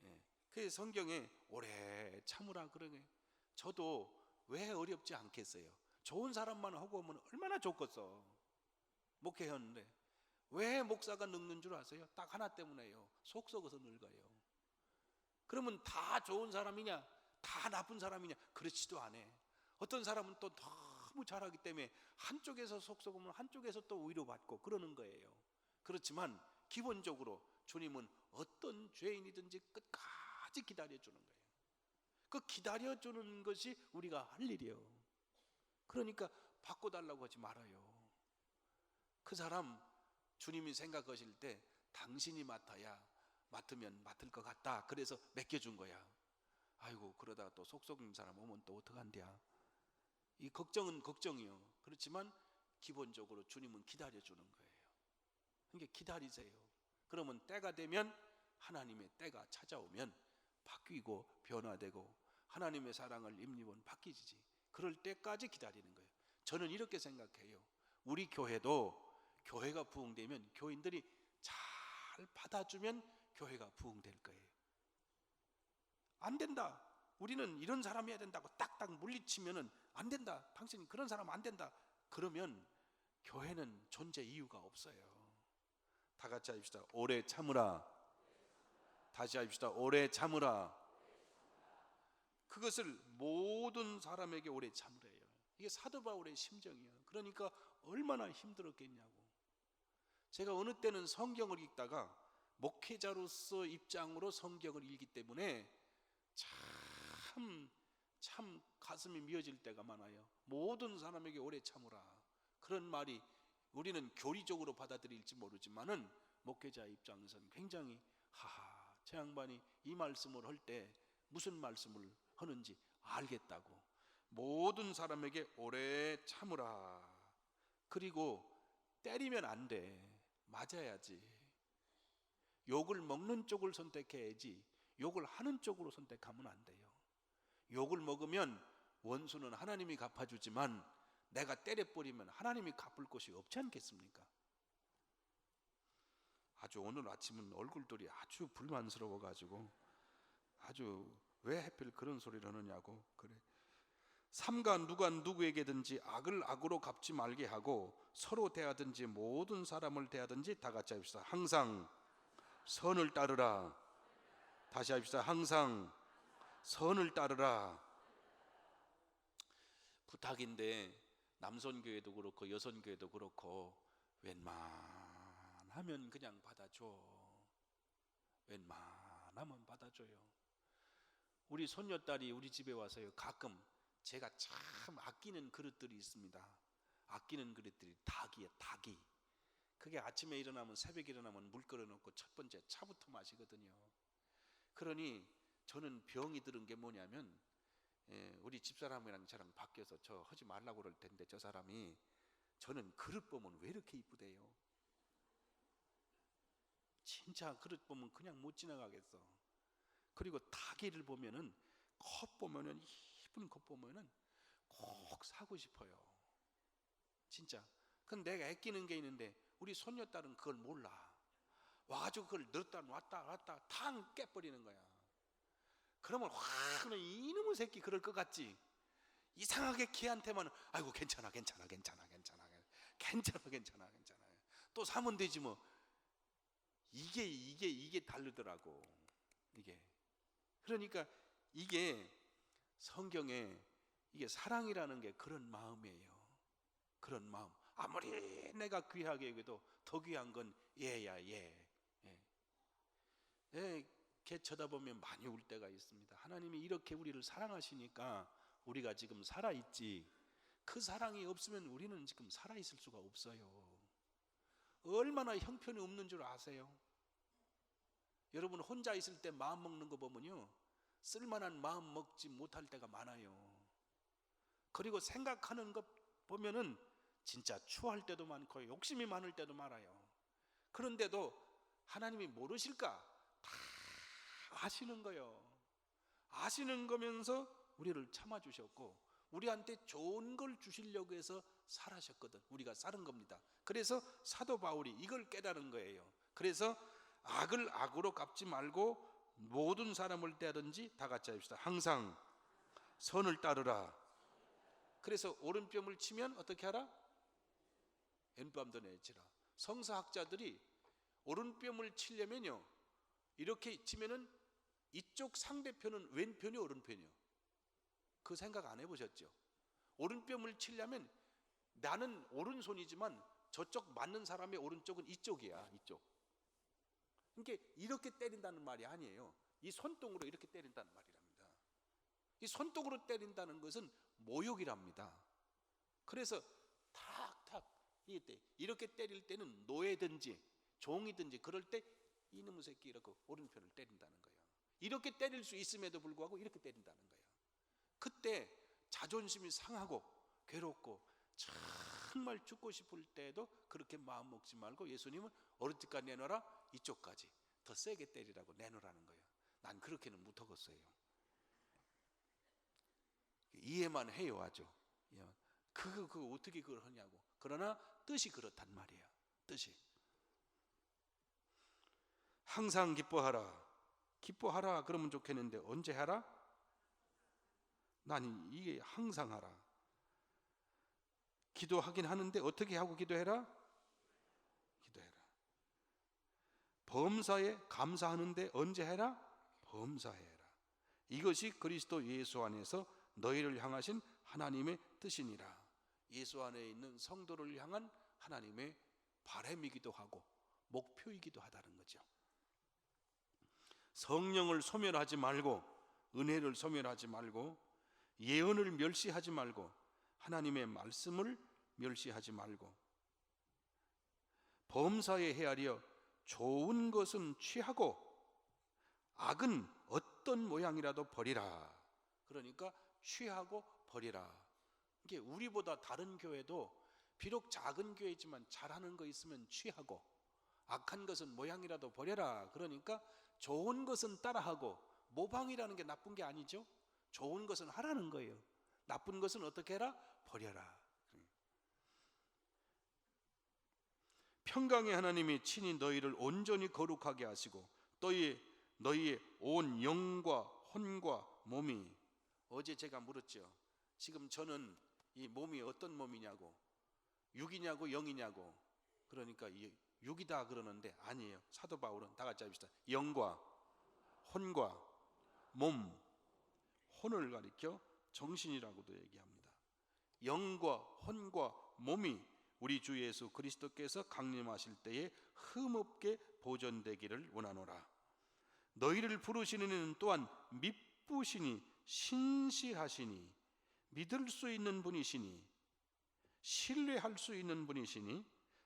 예. 그 성경에 오래 참으라 그러네. 저도 왜 어렵지 않겠어요? 좋은 사람만 하고 오면 얼마나 좋겠어. 목회했는데 왜 목사가 늙는 줄 아세요? 딱 하나 때문에요. 속 썩어서 늙어요. 그러면 다 좋은 사람이냐? 다 나쁜 사람이냐? 그렇지도 않아. 어떤 사람은 또 너무 잘하기 때문에 한쪽에서 속 썩으면 한쪽에서 또 위로받고 그러는 거예요. 그렇지만 기본적으로 주님은 어떤 죄인이든지 끝까지 기다려주는 거예요. 그 기다려주는 것이 우리가 할 일이에요. 그러니까 바꿔달라고 하지 말아요. 그 사람 주님이 생각하실 때 당신이 맡으면 맡을 것 같다. 그래서 맡겨준 거야. 아이고 그러다가 또 속 썩는 사람 오면 또 어떡한대야. 이 걱정은 걱정이요. 그렇지만 기본적으로 주님은 기다려주는 거예요. 그러니까 기다리세요. 그러면 때가 되면 하나님의 때가 찾아오면 바뀌고 변화되고 하나님의 사랑을 입는 바뀌지. 그럴 때까지 기다리는 거예요. 저는 이렇게 생각해요. 우리 교회도 교회가 부흥되면 교인들이 잘 잘 받아주면 교회가 부흥될 거예요. 안 된다. 우리는 이런 사람이어야 된다고 딱딱 물리치면은 안 된다. 당신 그런 사람 안 된다. 그러면 교회는 존재 이유가 없어요. 다 같이 합시다. 오래 참으라. 다시 합시다. 오래 참으라. 그것을 모든 사람에게 오래 참으래요. 이게 사도 바울의 심정이에요. 그러니까 얼마나 힘들었겠냐고. 제가 어느 때는 성경을 읽다가 목회자로서 입장으로 성경을 읽기 때문에 참 가슴이 미어질 때가 많아요. 모든 사람에게 오래 참으라. 그런 말이 우리는 교리적으로 받아들일지 모르지만은 목회자 입장에서는 굉장히 저 양반이 이 말씀을 할 때 무슨 말씀을 하는지 알겠다고. 모든 사람에게 오래 참으라. 그리고 때리면 안 돼. 맞아야지. 욕을 먹는 쪽을 선택해야지 욕을 하는 쪽으로 선택하면 안 돼요. 욕을 먹으면 원수는 하나님이 갚아주지만 내가 때려버리면 하나님이 갚을 것이 없지 않겠습니까? 아주 오늘 아침은 얼굴들이 아주 불만스러워가지고 아주 왜 하필 그런 소리를 하느냐고. 그래. 삼가 누가 누구에게든지 악을 악으로 갚지 말게 하고 서로 대하든지 모든 사람을 대하든지 다 같이 합시다. 항상 선을 따르라. 다시 합시다. 항상 선을 따르라. 부탁인데 남선교회도 그렇고 여선교회도 그렇고 웬만하면 그냥 받아줘. 웬만하면 받아줘요. 우리 손녀딸이 우리 집에 와서요, 가끔 제가 참 아끼는 그릇들이 있습니다. 아끼는 그릇들이 닭이에요. 닭이. 그게 아침에 일어나면, 새벽에 일어나면 물 끓여놓고 첫 번째 차부터 마시거든요. 그러니 저는 병이 들은 게 뭐냐면, 우리 집사람이랑 저랑 바뀌어서 저 하지 말라고 그럴 텐데 저 사람이, 저는 그릇 보면 왜 이렇게 이쁘대요? 진짜 그릇 보면 그냥 못 지나가겠어. 그리고 닭이를 보면은, 컵 보면은, 이쁜 컵 보면은 꼭 사고 싶어요. 진짜. 근데 내가 아끼는 게 있는데 우리 손녀딸은 그걸 몰라. 와가지고 그걸 넣었다 놨다 탕 깨버리는 거야. 그러면 확 이놈의 새끼 그럴 것 같지. 이상하게 걔한테만 아이고 괜찮아 또 사면 되지 뭐. 이게 다르더라고. 이게. 그러니까 이게 성경에 이게 사랑이라는 게 그런 마음이에요. 그런 마음. 아무리 내가 귀하게 여겨도 더 귀한 건 얘야, 얘. 걔 쳐다보면 많이 울 때가 있습니다. 하나님이 이렇게 우리를 사랑하시니까 우리가 지금 살아있지. 그 사랑이 없으면 우리는 지금 살아있을 수가 없어요. 얼마나 형편이 없는 줄 아세요? 여러분 혼자 있을 때 마음 먹는 거 보면요, 쓸만한 마음 먹지 못할 때가 많아요. 그리고 생각하는 것 보면은 진짜 추할 때도 많고 욕심이 많을 때도 많아요. 그런데도 하나님이 모르실까? 다 아시는 거예요. 아시는 거면서 우리를 참아주셨고 우리한테 좋은 걸 주시려고 해서 살아셨거든. 우리가 사는 겁니다. 그래서 사도 바울이 이걸 깨달은 거예요. 그래서 악을 악으로 갚지 말고 모든 사람을 대하든지 다 같이 합시다. 항상 선을 따르라. 그래서 오른뼘을 치면 어떻게 하라? 왼뺨도 내치라. 성서학자들이 오른뼘을 치려면요, 이렇게 치면은 이쪽 상대편은 왼편이 오른편이요. 그 생각 안 해보셨죠? 오른뼘을 치려면 나는 오른손이지만 저쪽 맞는 사람의 오른쪽은 이쪽이야. 이쪽. 그러니까 이렇게 때린다는 말이 아니에요. 이 손등으로 이렇게 때린다는 말이랍니다. 이 손등으로 때린다는 것은 모욕이랍니다. 그래서 탁탁 이렇게 때릴 때는 노예든지 종이든지 그럴 때 이놈의 새끼 이렇게 오른편을 때린다는 거예요. 이렇게 때릴 수 있음에도 불구하고 이렇게 때린다는 거예요. 그때 자존심이 상하고 괴롭고 정말 죽고 싶을 때도 그렇게 마음 먹지 말고 예수님은 어디까지 내놔라? 이쪽까지 더 세게 때리라고 내놓으라는 거예요. 난 그렇게는 못하겠어요. 이해만 해요. 아주 그거 어떻게 그걸 하냐고. 그러나 뜻이 그렇단 말이에요. 뜻이. 항상 기뻐하라. 기뻐하라 그러면 좋겠는데 언제 하라? 난 이게 항상 하라. 기도하긴 하는데 어떻게 하고 기도해라? 기도해라. 범사에 감사하는데 언제 해라? 범사해라. 이것이 그리스도 예수 안에서 너희를 향하신 하나님의 뜻이니라. 예수 안에 있는 성도를 향한 하나님의 바람이기도 하고 목표이기도 하다는 거죠. 성령을 소멸하지 말고, 은혜를 소멸하지 말고, 예언을 멸시하지 말고, 하나님의 말씀을 멸시하지 말고, 범사에 헤아려 좋은 것은 취하고 악은 어떤 모양이라도 버리라. 그러니까 취하고 버리라. 이게 우리보다 다른 교회도 비록 작은 교회지만 잘하는 거 있으면 취하고 악한 것은 모양이라도 버려라. 그러니까 좋은 것은 따라하고, 모방이라는 게 나쁜 게 아니죠. 좋은 것은 하라는 거예요. 나쁜 것은 어떻게 해라? 버려라. 평강의 하나님이 친히 너희를 온전히 거룩하게 하시고 너희의 온 영과 혼과 몸이, 어제 제가 물었죠. 지금 저는 이 몸이 어떤 몸이냐고, 육이냐고 영이냐고. 그러니까 이 육이다 그러는데 아니에요. 사도 바울은 다 같이 합시다. 영과 혼과 몸, 혼을 가리켜 정신이라고도 얘기합니다. 영과 혼과 몸이 우리 주 예수 그리스도께서 강림하실 때에 흠없게 보존되기를 원하노라. 너희를 부르시는 이는 또한 미쁘시니 신실하시니 믿을 수 있는 분이시니 신뢰할 수 있는 분이시니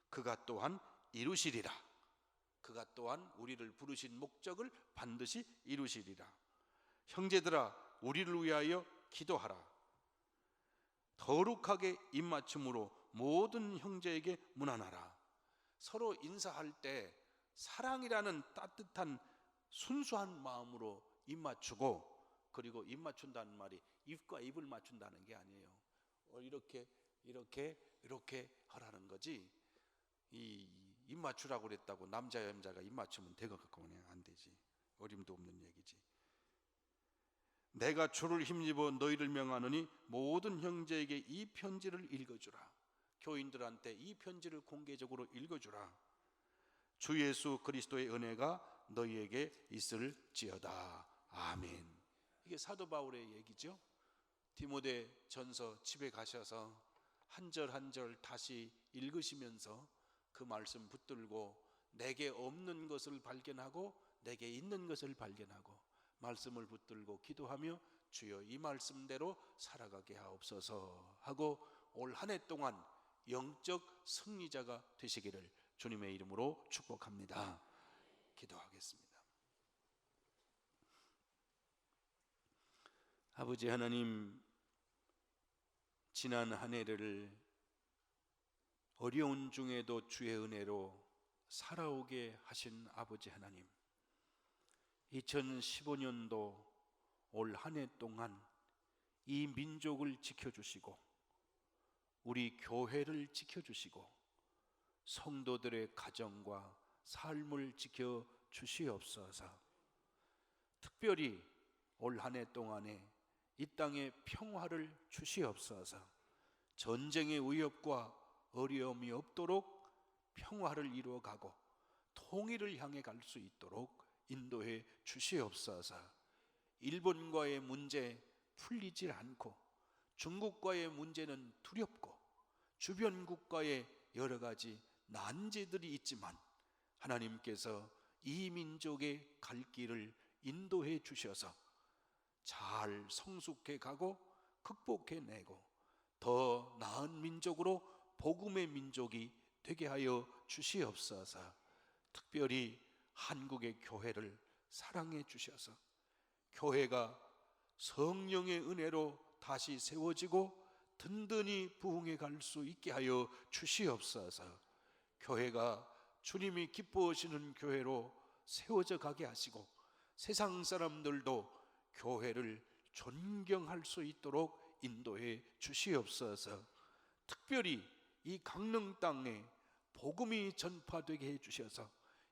그가 또한 이루시리라. 그가 또한 우리를 부르신 목적을 반드시 이루시리라. 형제들아, 우리를 위하여 기도하라. 거룩하게 입맞춤으로 모든 형제에게 문안하라. 서로 인사할 때 사랑이라는 따뜻한 순수한 마음으로 입맞추고, 그리고 입맞춘다는 말이 입과 입을 맞춘다는 게 아니에요. 이렇게 하라는 거지. 이 입맞추라고 그랬다고 남자 여자가 입맞추면 대가 갖고는 안 되지. 어림도 없는 얘기지. 내가 주를 힘입어 너희를 명하노니 모든 형제에게 이 편지를 읽어주라. 교인들한테 이 편지를 공개적으로 읽어주라. 주 예수 그리스도의 은혜가 너희에게 있을지어다. 아멘. 이게 사도 바울의 얘기죠. 디모데 전서 집에 가셔서 한 절 한 절 다시 읽으시면서 그 말씀 붙들고 내게 없는 것을 발견하고 내게 있는 것을 발견하고 말씀을 붙들고 기도하며 주여 이 말씀대로 살아가게 하옵소서 하고 올 한 해 동안 영적 승리자가 되시기를 주님의 이름으로 축복합니다. 기도하겠습니다. 아버지 하나님, 지난 한 해를 어려운 중에도 주의 은혜로 살아오게 하신 아버지 하나님, 2015년도 올 한 해 동안 이 민족을 지켜주시고 우리 교회를 지켜주시고 성도들의 가정과 삶을 지켜주시옵소서. 특별히 올 한 해 동안에 이 땅에 평화를 주시옵소서. 전쟁의 위협과 어려움이 없도록 평화를 이루어가고 통일을 향해 갈 수 있도록 인도해 주시옵소서. 일본과의 문제 풀리질 않고 중국과의 문제는 두렵고 주변 국가의 여러 가지 난제들이 있지만 하나님께서 이 민족의 갈 길을 인도해 주셔서 잘 성숙해 가고 극복해 내고 더 나은 민족으로 복음의 민족이 되게 하여 주시옵소서. 특별히 한국의 교회를 사랑해 주셔서 교회가 성령의 은혜로 다시 세워지고 든든히 부흥해 갈 수 있게 하여 주시옵소서. 교회가 주님이 기뻐하시는 교회로 세워져 가게 하시고 세상 사람들도 교회를 존경할 수 있도록 인도해 주시옵소서. 특별히 이 강릉 땅에 복음이 전파되게 해 주셔서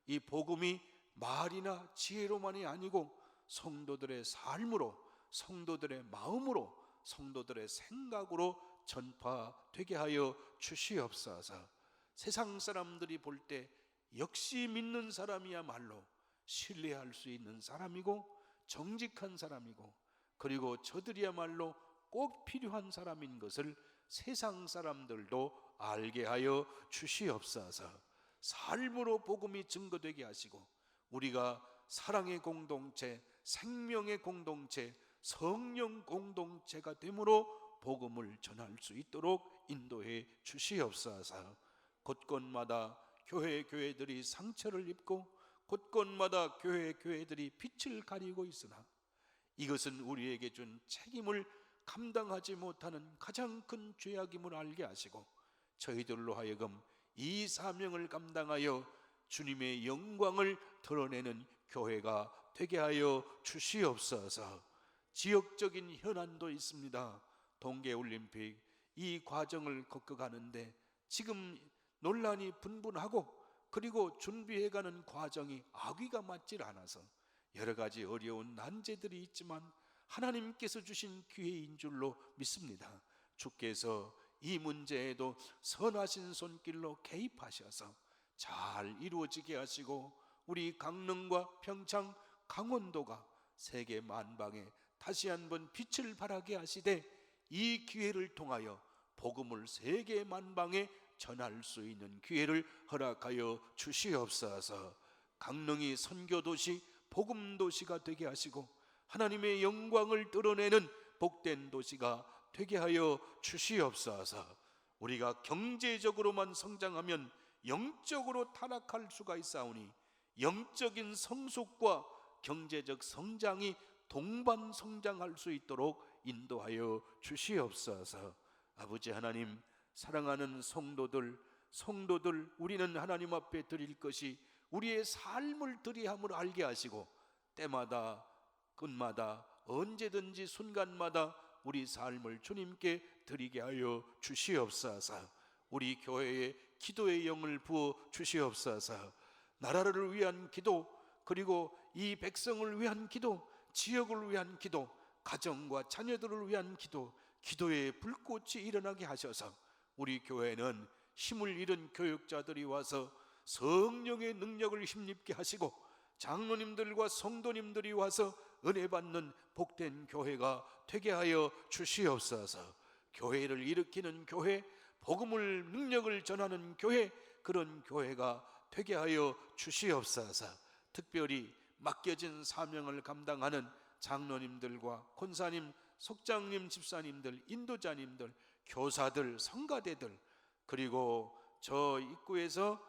이 복음이 말이나 지혜로만이 아니고 성도들의 삶으로, 성도들의 마음으로, 성도들의 생각으로 전파되게 하여 주시옵소서. 세상 사람들이 볼 때 역시 믿는 사람이야말로 신뢰할 수 있는 사람이고 정직한 사람이고, 그리고 저들이야말로 꼭 필요한 사람인 것을 세상 사람들도 알게 하여 주시옵소서. 삶으로 복음이 증거되게 하시고 우리가 사랑의 공동체, 생명의 공동체, 성령 공동체가 되므로 복음을 전할 수 있도록 인도해 주시옵소서. 곳곳마다 교회들이 상처를 입고 곳곳마다 교회들이 빛을 가리고 있으나 이것은 우리에게 준 책임을 감당하지 못하는 가장 큰 죄악임을 알게 하시고 저희들로 하여금 이 사명을 감당하여 주님의 영광을 드러내는 교회가 되게 하여 주시옵소서. 지역적인 현안도 있습니다. 동계올림픽 이 과정을 겪어가는데 지금 논란이 분분하고 그리고 준비해가는 과정이 악위가 맞질 않아서 여러 가지 어려운 난제들이 있지만 하나님께서 주신 기회인 줄로 믿습니다. 주께서 이 문제에도 선하신 손길로 개입하셔서 잘 이루어지게 하시고 우리 강릉과 평창, 강원도가 세계 만방에 다시 한번 빛을 발하게 하시되 이 기회를 통하여 복음을 세계 만방에 전할 수 있는 기회를 허락하여 주시옵소서. 강릉이 선교도시, 복음도시가 되게 하시고 하나님의 영광을 드러내는 복된 도시가 되게 하여 주시옵소서. 우리가 경제적으로만 성장하면 영적으로 타락할 수가 있사오니 영적인 성숙과 경제적 성장이 동반 성장할 수 있도록 인도하여 주시옵소서. 아버지 하나님, 사랑하는 성도들 우리는 하나님 앞에 드릴 것이 우리의 삶을 드리함을 알게 하시고 때마다 끝마다 언제든지 순간마다 우리 삶을 주님께 드리게 하여 주시옵소서. 우리 교회에 기도의 영을 부어 주시옵소서. 나라를 위한 기도, 그리고 이 백성을 위한 기도, 지역을 위한 기도, 가정과 자녀들을 위한 기도, 기도의 불꽃이 일어나게 하셔서 우리 교회는 힘을 잃은 교육자들이 와서 성령의 능력을 힘입게 하시고 장로님들과 성도님들이 와서 은혜 받는 복된 교회가 되게 하여 주시옵소서. 교회를 일으키는 교회, 복음을 능력을 전하는 교회, 그런 교회가 되게 하여 주시옵소서. 특별히 맡겨진 사명을 감당하는 장로님들과 권사님, 속장님, 집사님들, 인도자님들, 교사들, 성가대들, 그리고 저 입구에서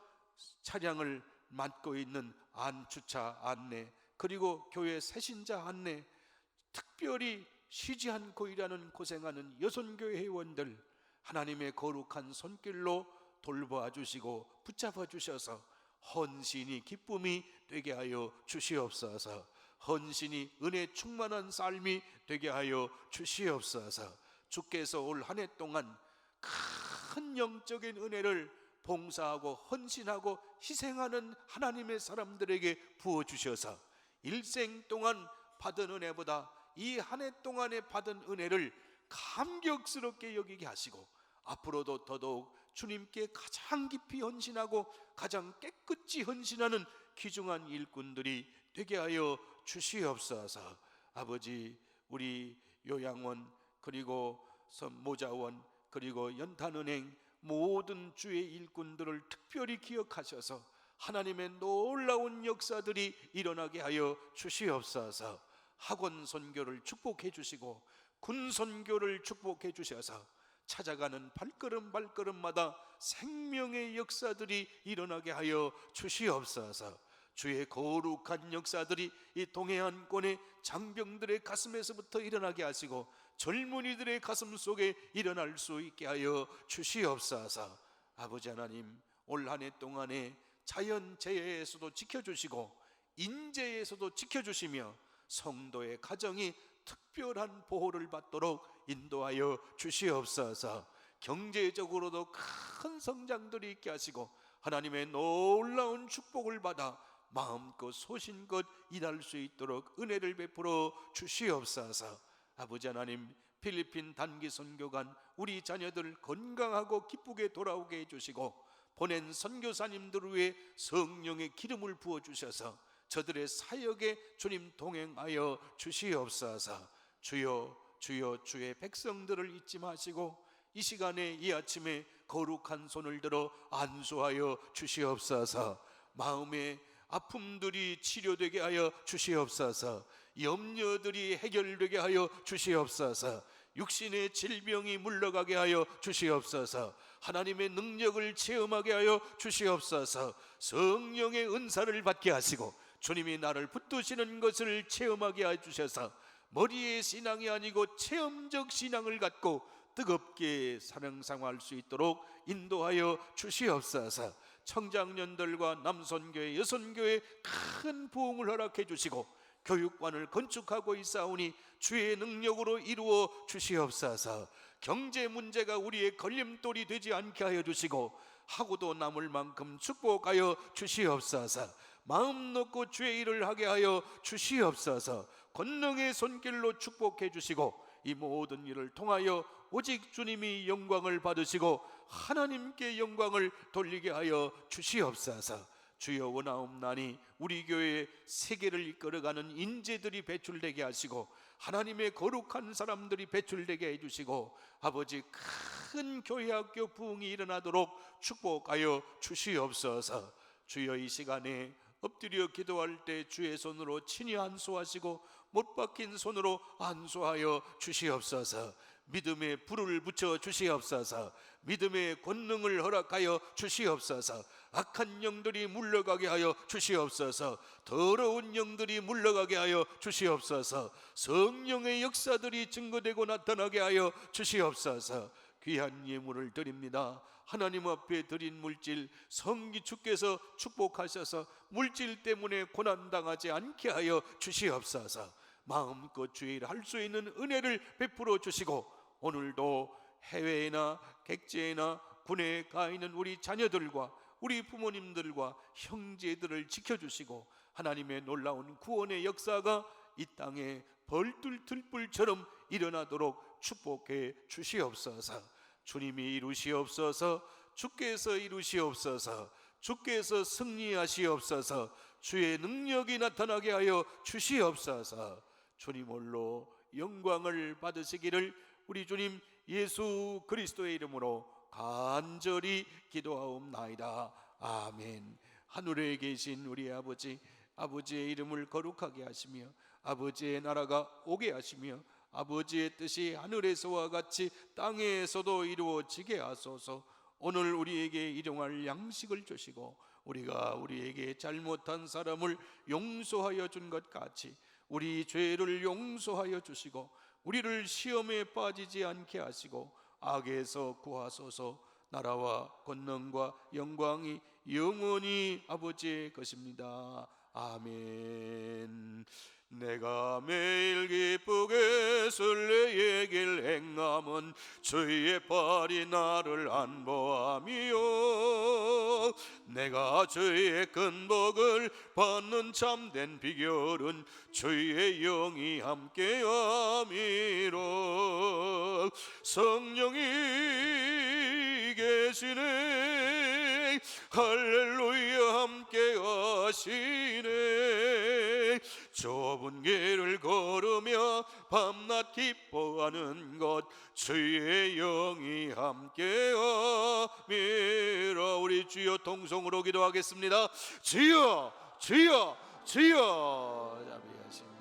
차량을 맡고 있는 안주차 안내, 그리고 교회 새신자 안내, 특별히 쉬지 않고 일하는 고생하는 여선교회 회원들 하나님의 거룩한 손길로 돌보아 주시고 붙잡아 주셔서 헌신이 기쁨이 되게 하여 주시옵소서. 헌신이 은혜 충만한 삶이 되게 하여 주시옵소서. 주께서 올 한 해 동안 큰 영적인 은혜를 봉사하고 헌신하고 희생하는 하나님의 사람들에게 부어주셔서 일생 동안 받은 은혜보다 이 한 해 동안에 받은 은혜를 감격스럽게 여기게 하시고 앞으로도 더더욱 주님께 가장 깊이 헌신하고 가장 깨끗이 헌신하는 귀중한 일꾼들이 되게 하여 주시옵소서. 아버지, 우리 요양원, 그리고 모자원, 그리고 연탄은행 모든 주의 일꾼들을 특별히 기억하셔서 하나님의 놀라운 역사들이 일어나게 하여 주시옵소서. 학원 선교를 축복해 주시고 군 선교를 축복해 주셔서 찾아가는 발걸음마다 생명의 역사들이 일어나게 하여 주시옵소서. 주의 거룩한 역사들이 이 동해안권의 장병들의 가슴에서부터 일어나게 하시고 젊은이들의 가슴 속에 일어날 수 있게 하여 주시옵소서. 아버지 하나님, 올 한 해 동안에 자연재해에서도 지켜주시고 인재에서도 지켜주시며 성도의 가정이 특별한 보호를 받도록 인도하여 주시옵소서. 경제적으로도 큰 성장들이 있게 하시고 하나님의 놀라운 축복을 받아 마음껏 소신껏 일할 수 있도록 은혜를 베풀어 주시옵소서. 아버지 하나님, 필리핀 단기 선교관 우리 자녀들 건강하고 기쁘게 돌아오게 해주시고, 보낸 선교사님들을 위해 성령의 기름을 부어 주셔서 저들의 사역에 주님 동행하여 주시옵소서. 주여, 주여, 주의 백성들을 잊지 마시고 이 시간에, 이 아침에 거룩한 손을 들어 안수하여 주시옵소서. 마음의 아픔들이 치료되게 하여 주시옵소서. 염려들이 해결되게 하여 주시옵소서. 육신의 질병이 물러가게 하여 주시옵소서. 하나님의 능력을 체험하게 하여 주시옵소서. 성령의 은사를 받게 하시고 주님이 나를 붙드시는 것을 체험하게 해 주셔서 머리의 신앙이 아니고 체험적 신앙을 갖고 뜨겁게 사명상화할 수 있도록 인도하여 주시옵소서. 청장년들과 남선교회, 여선교회 큰 부흥을 허락해 주시고 교육관을 건축하고 있사오니 주의 능력으로 이루어 주시옵소서. 경제 문제가 우리의 걸림돌이 되지 않게 하여 주시고 하고도 남을 만큼 축복하여 주시옵소서. 마음 놓고 주의 일을 하게 하여 주시옵소서. 권능의 손길로 축복해 주시고 이 모든 일을 통하여 오직 주님이 영광을 받으시고 하나님께 영광을 돌리게 하여 주시옵소서. 주여, 원하옵나니 우리 교회에 세계를 이끌어가는 인재들이 배출되게 하시고 하나님의 거룩한 사람들이 배출되게 해주시고 아버지, 큰 교회학교 부흥이 일어나도록 축복하여 주시옵소서. 주여, 이 시간에 엎드려 기도할 때 주의 손으로 친히 안수하시고 못 박힌 손으로 안수하여 주시옵소서. 믿음의 불을 붙여 주시옵소서. 믿음의 권능을 허락하여 주시옵소서. 악한 영들이 물러가게 하여 주시옵소서. 더러운 영들이 물러가게 하여 주시옵소서. 성령의 역사들이 증거되고 나타나게 하여 주시옵소서. 귀한 예물을 드립니다. 하나님 앞에 드린 물질 성기 주께서 축복하셔서 물질 때문에 고난당하지 않게 하여 주시옵소서. 마음껏 주의 일 할 수 있는 은혜를 베풀어 주시고 오늘도 해외나 객지에나 군에 가 있는 우리 자녀들과 우리 부모님들과 형제들을 지켜주시고 하나님의 놀라운 구원의 역사가 이 땅에 벌들불처럼 일어나도록 축복해 주시옵소서. 주님이 이루시옵소서. 주께서 이루시옵소서. 주께서 승리하시옵소서. 주의 능력이 나타나게 하여 주시옵소서. 주님 홀로 영광을 받으시기를 우리 주님 예수 그리스도의 이름으로 간절히 기도하옵나이다. 아멘. 하늘에 계신 우리 아버지, 아버지의 이름을 거룩하게 하시며 아버지의 나라가 오게 하시며 아버지의 뜻이 하늘에서와 같이 땅에서도 이루어지게 하소서. 오늘 우리에게 일용할 양식을 주시고 우리가 우리에게 잘못한 사람을 용서하여 준 것 같이 우리 죄를 용서하여 주시고 우리를 시험에 빠지지 않게 하시고 악에서 구하소서. 나라와 권능과 영광이 영원히 아버지의 것입니다. 아멘. 내가 매일 기쁘게 술래의 길 행함은 주의 발이 나를 안보함이요 내가 주의 큰 복을 받는 참된 비결은 주의 영이 함께함이로 성령이 계시네 할렐루야 함께 하시네 좁은 길을 걸으며 밤낮 기뻐하는 것 주의 영이 함께함이라. 우리 주여 통성으로 기도하겠습니다. 주여 주여 주여 자비하시며